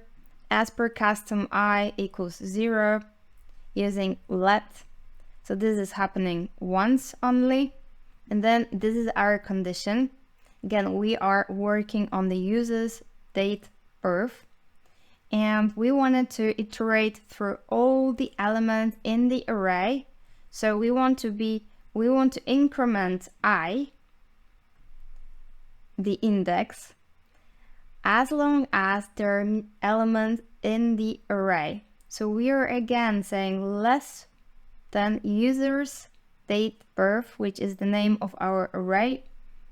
as per custom I equals 0 using let. So this is happening once only. And then this is our condition. Again, we are working on the user's date birth. And we wanted to iterate through all the elements in the array. So we want to increment I, the index, as long as there are elements in the array. So we are again saying less than user's date birth, which is the name of our array,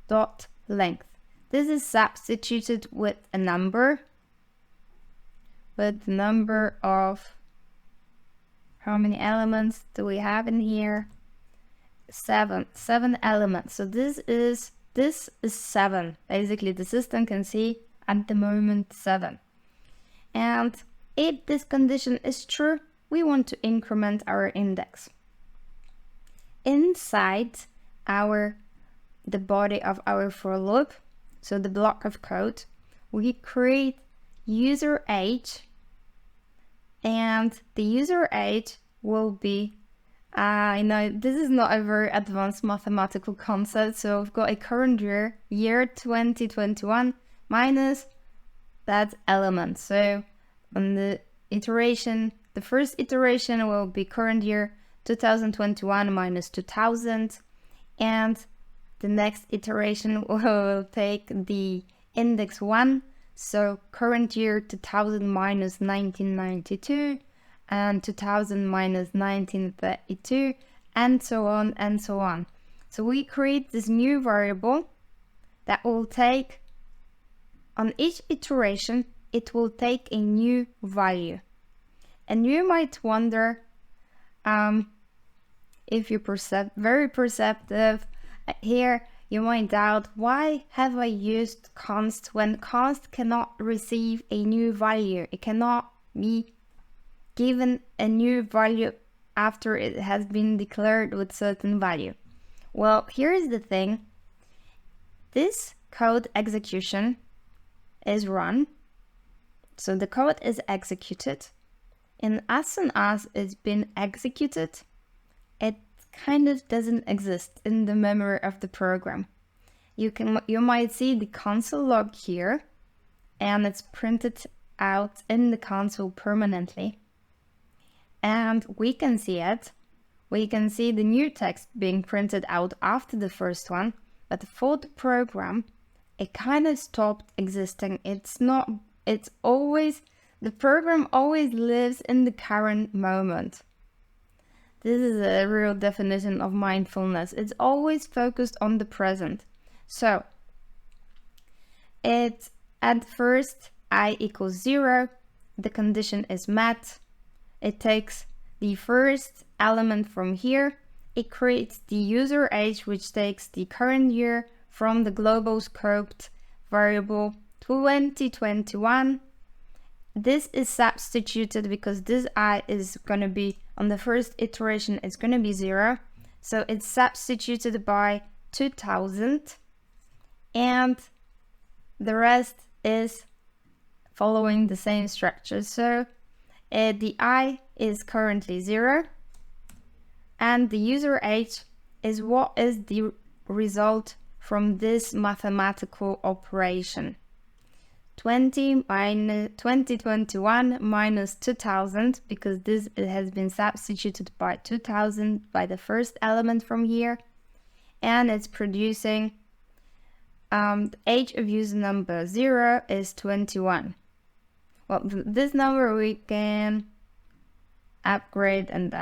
dot length. This is substituted with a number, with the number of, how many elements do we have in here? Seven elements. So this is 7. Basically the system can see at the moment 7. And if this condition is true, we want to increment our index. Inside the body of our for loop, so the block of code, we create user age, and the user age will be, I know this is not a very advanced mathematical concept, so we've got a current year 2021 minus that element. So on the first iteration will be current year 2021 minus 2000, and the next iteration will take the index 1, so current year 2000 minus 1992, and 2000 minus 1932, and so on and so on. So we create this new variable that will take, on each iteration, it will take a new value. And you might wonder, if you're very perceptive, here you might doubt, why have I used const when const cannot receive a new value? It cannot be given a new value after it has been declared with certain value. Well, here is the thing. This code execution is run. So the code is executed, and as soon as it's been executed, it kind of doesn't exist in the memory of the program. You might see the console log here, and it's printed out in the console permanently. And we can see it. We can see the new text being printed out after the first one, but for the program, it kind of stopped existing. The program always lives in the current moment. This is a real definition of mindfulness. It's always focused on the present. So, at first I equals 0, the condition is met. It takes the first element from here. It creates the user age, which takes the current year from the global scoped variable 2021. This is substituted because this I is going to be, on the first iteration, it's going to be 0. So it's substituted by 2000. And the rest is following the same structure. So the I is currently 0. And the user age is what is the result from this mathematical operation. 2021 minus 2000, because this has been substituted by 2000 by the first element from here, and it's producing the age of user number 0 is 21. Well, this number we can upgrade and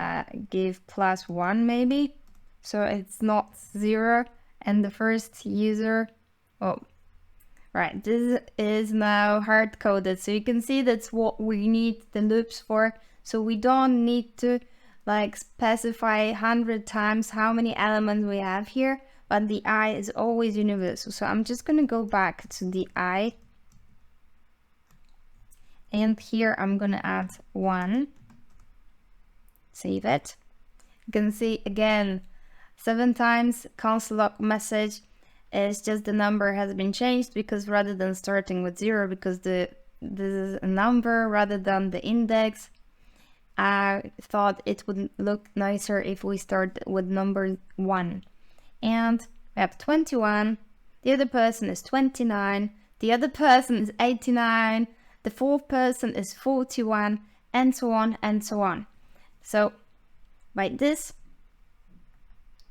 give +1 maybe, so it's not 0, and the first user, right, this is now hard-coded, so you can see that's what we need the loops for. So we don't need to like specify 100 times how many elements we have here, but the I is always universal. So I'm just gonna go back to the I, and here I'm gonna add 1, save it. You can see again 7 times console log message is just the number has been changed, because rather than starting with 0, because this is a number rather than the index, I thought it would look nicer if we start with number 1. And we have 21, the other person is 29, the other person is 89, the fourth person is 41, and so on and so on. So by this,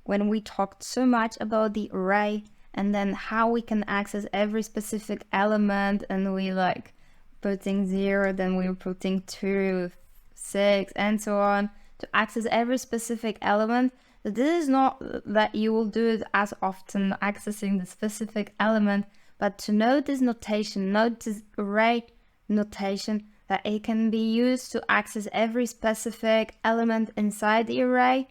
when we talked so much about the array and then how we can access every specific element, and we like putting 0, then we were putting 2, 6, and so on to access every specific element. So this is not that you will do it as often accessing the specific element, but to know this notation, note this array notation, that it can be used to access every specific element inside the array,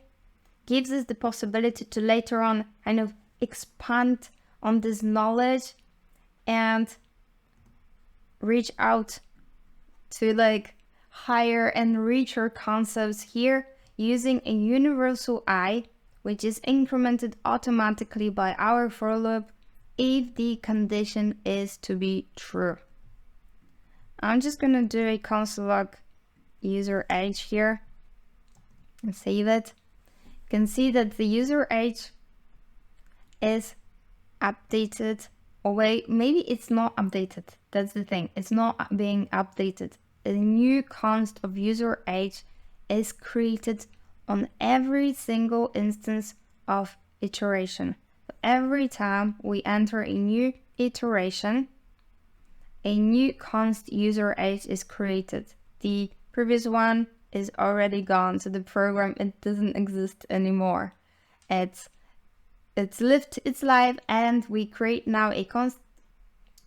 gives us the possibility to later on kind of expand on this knowledge and reach out to like higher and richer concepts here using a universal I, which is incremented automatically by our for loop if the condition is to be true. I'm just gonna do a console log user age here and save it. You can see that the user age is updated, or wait, maybe it's not updated. That's the thing, it's not being updated. A new const of user age is created on every single instance of iteration. Every time we enter a new iteration, a new const user age is created. The previous one is already gone, so the program, it doesn't exist anymore. It's lived its life, and we create now a const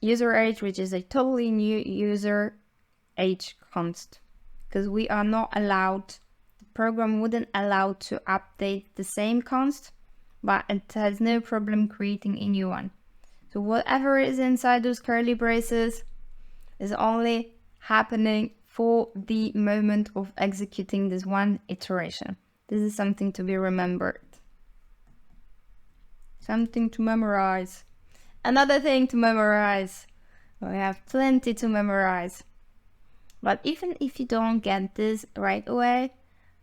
user age, which is a totally new user age const, because we are not allowed, the program wouldn't allow to update the same const, but it has no problem creating a new one. So whatever is inside those curly braces is only happening for the moment of executing this one iteration. This is something to be remembered. Something to memorize. Another thing to memorize. We have plenty to memorize. But even if you don't get this right away,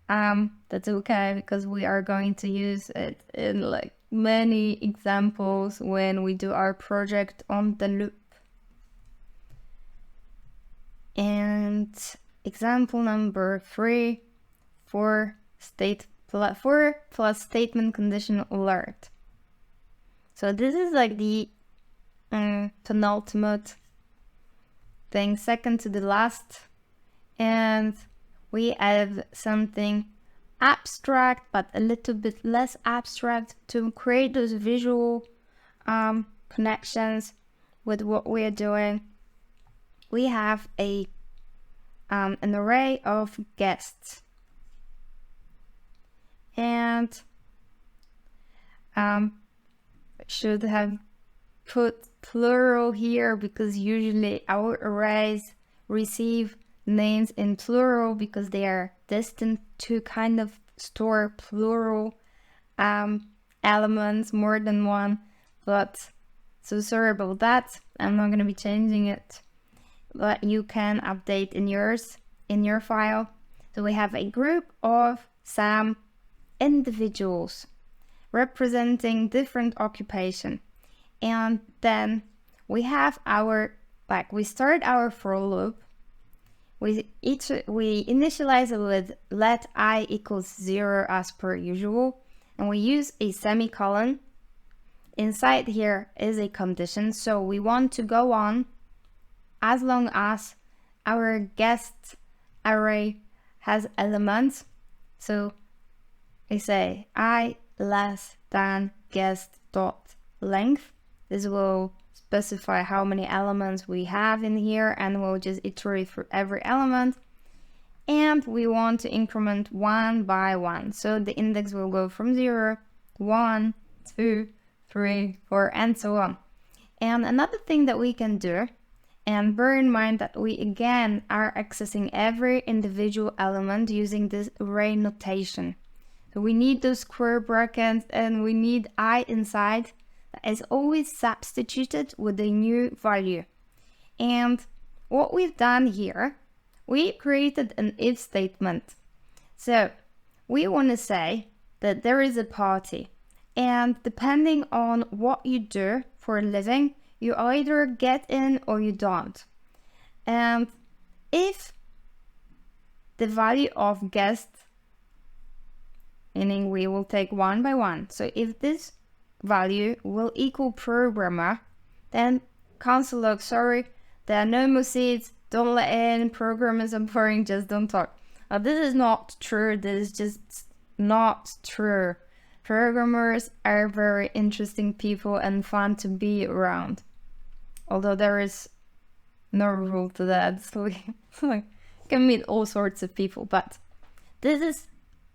that's okay, because we are going to use it in like many examples when we do our project on the loop. And example number 3 for plus statement conditional alert. So this is like the penultimate thing, second to the last, and we have something abstract but a little bit less abstract to create those visual connections with what we are doing. We have an array of guests, and should have put plural here, because usually our arrays receive names in plural because they are destined to kind of store plural elements, more than one. But so sorry about that, I'm not going to be changing it, but you can update in yours, in your file. So we have a group of some individuals representing different occupation, and then we have our, like, we start our for loop, we initialize it with let I equals 0 as per usual, and we use a semicolon. Inside here is a condition, so we want to go on as long as our guest array has elements. So we say I less than guest dot length. This will specify how many elements we have in here, and we'll just iterate for every element. and we want to increment one by one. So the index will go from 0, 1, 2, 3, 4, and so on. And another thing that we can do, and bear in mind that we again are accessing every individual element using this array notation. So we need those square brackets and we need I inside that is always substituted with a new value. And what we've done here, we created an if statement. So we want to say that there is a party, and depending on what you do for a living, you either get in or you don't. And if the value of guest, meaning we will take one by one, so if this value will equal programmer, then console log, sorry, there are no more seats, don't let in, programmers are boring, just don't talk. Now, this is not true, this is just not true. Programmers are very interesting people and fun to be around. Although there is no rule to that, so you can meet all sorts of people, but this is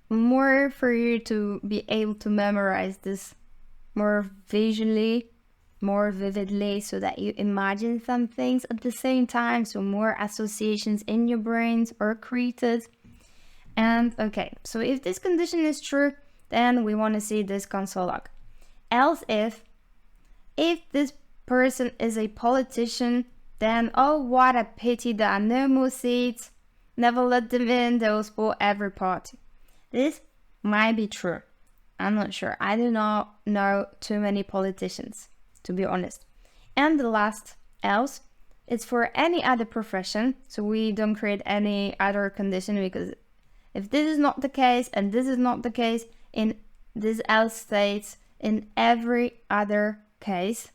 more for you to be able to memorize this more visually, more vividly, so that you imagine some things at the same time, so more associations in your brains are created. And okay, so if this condition is true, then we want to see this console log. Else if this person is a politician, then oh, what a pity, there are no more seats, never let them in, they will spoil every party. This might be true, I'm not sure, I do not know too many politicians, to be honest. And the last else, it's for any other profession, so we don't create any other condition, because if this is not the case and this is not the case, in this else states in every other case,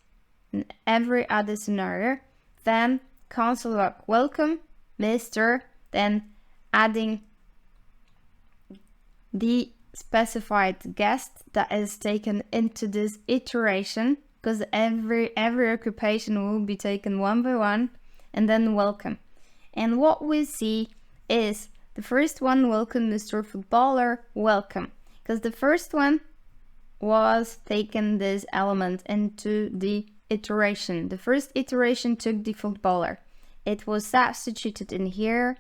in every other scenario, then console log welcome Mr., then adding the specified guest that is taken into this iteration, because every occupation will be taken one by one, and then welcome. And what we see is the first one, welcome Mr. Footballer, welcome, because the first one was taken this element into the iteration. The first iteration took the footballer. It was substituted in here.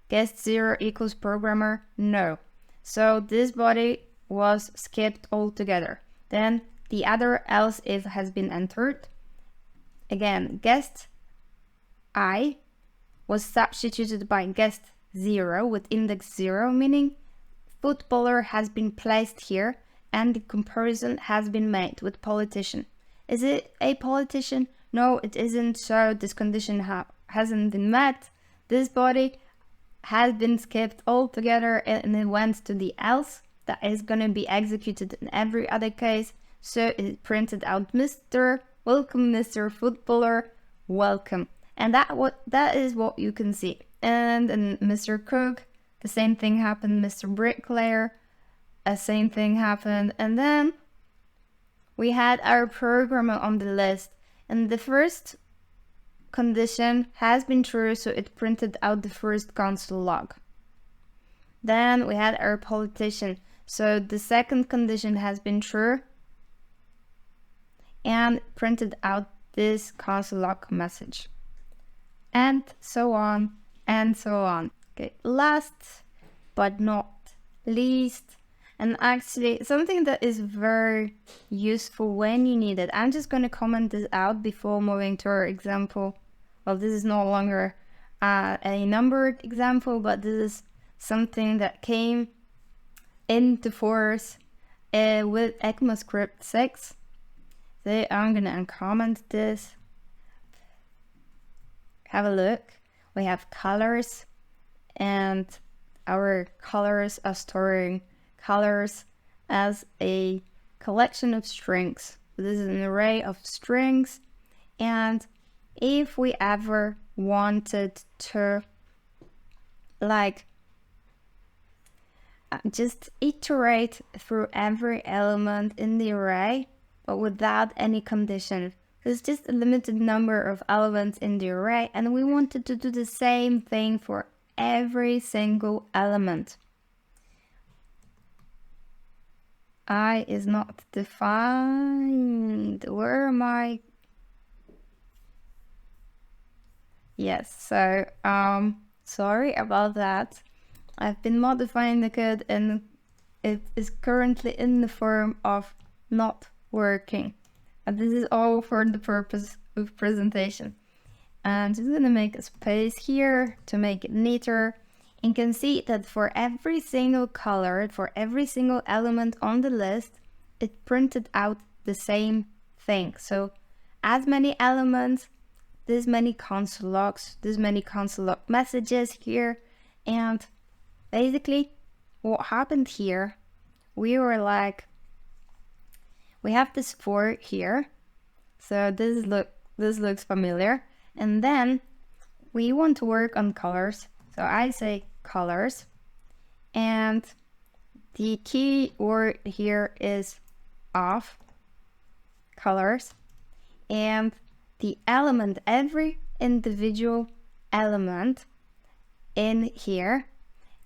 Guest 0 equals programmer, no. So this body was skipped altogether. Then the other else if has been entered. Again, guest I was substituted by guest 0 with index 0, meaning footballer has been placed here and the comparison has been made with politician. Is it a politician? No, it isn't, so this condition hasn't been met. This body has been skipped altogether and it went to the else that is going to be executed in every other case. So it printed out Mr. Welcome Mr. Footballer, welcome. And that is what you can see. And Mr. Cook, the same thing happened. Mr. Bricklayer, the same thing happened. And then we had our programmer on the list, and the first condition has been true, so it printed out the first console log. Then we had our politician, so the second condition has been true and printed out this console log message, and so on and so on. Okay, last but not least, and actually something that is very useful when you need it. I'm just going to comment this out before moving to our example. Well, this is no longer a numbered example, but this is something that came into force with ECMAScript 6. So I'm going to uncomment this. Have a look. We have colors, and our colors are storing colors as a collection of strings. This is an array of strings, and if we ever wanted to just iterate through every element in the array but without any condition, there's just a limited number of elements in the array, and we wanted to do the same thing for every single element. I is not defined. Where am I? Yes, so sorry about that. I've been modifying the code and it is currently in the form of not working. And this is all for the purpose of presentation. And just gonna make a space here to make it neater. You can see that for every single color, for every single element on the list, it printed out the same thing. So as many elements, this many console logs, this many console log messages here. And basically what happened here, we were like, we have this for here. So this looks familiar. And then we want to work on colors. So I say colors, and the key word here is of colors, and the element, every individual element in here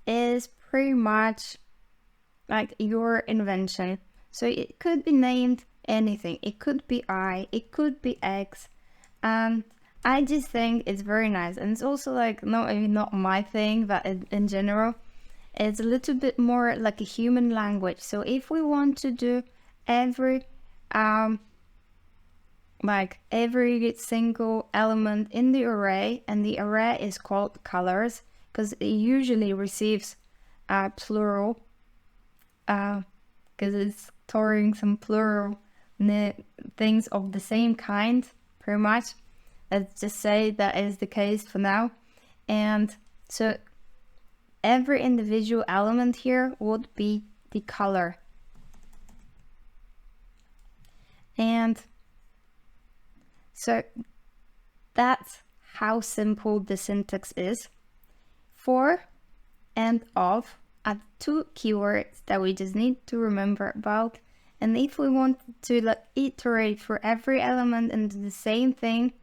is pretty much like your invention. So it could be named anything. It could be I, it could be X, and I just think it's very nice. And it's also like not my thing, but in general, it's a little bit more like a human language. So if we want to do every single element in the array, and the array is called colors because it usually receives plural because it's storing some plural things of the same kind, pretty much. Let's just say that is the case for now. And so every individual element here would be the color. And so that's how simple the syntax is. For and of are two keywords that we just need to remember about. And if we want to iterate for every element and do the same thing,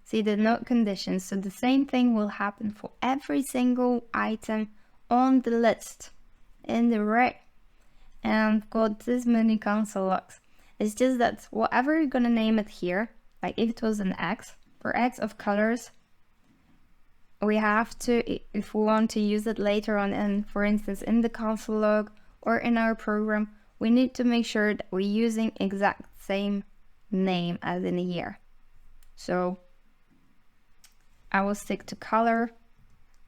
see the note conditions, so the same thing will happen for every single item on the list in the array. And got this many console logs. It's just that whatever you're gonna name it here, like if it was an X, for X of colors, we have to, if we want to use it later on, and for instance in the console log or in our program, we need to make sure that we're using exact same name as in here. So I will stick to color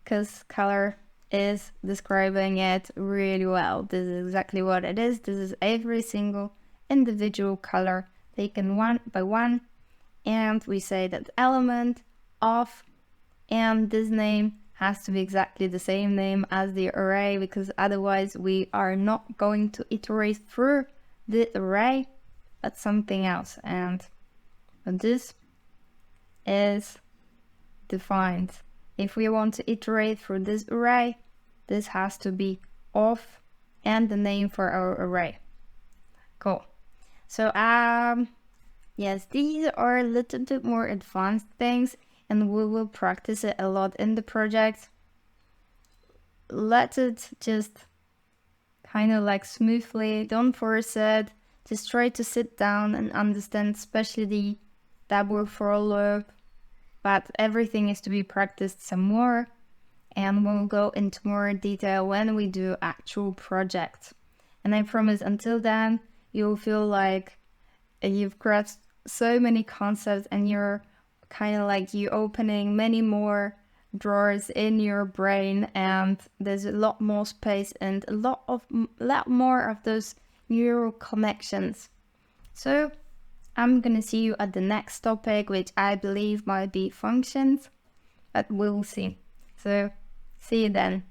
because color is describing it really well. This is exactly what it is. This is every single individual color taken one by one, and we say that element of, and this name has to be exactly the same name as the array, because otherwise we are not going to iterate through the array but something else. And this is defined. If we want to iterate through this array, this has to be of and the name for our array. Cool. So yes, these are a little bit more advanced things, and we will practice it a lot in the project. Let it just kind of like smoothly, don't force it, just try to sit down and understand, especially the double for loop. But everything is to be practiced some more, and we'll go into more detail when we do actual projects. And I promise until then, you'll feel like you've grasped so many concepts, and you're kind of like you opening many more drawers in your brain, and there's a lot more space and a lot more of those neural connections. So I'm gonna see you at the next topic, which I believe might be functions, but we'll see. So see you then.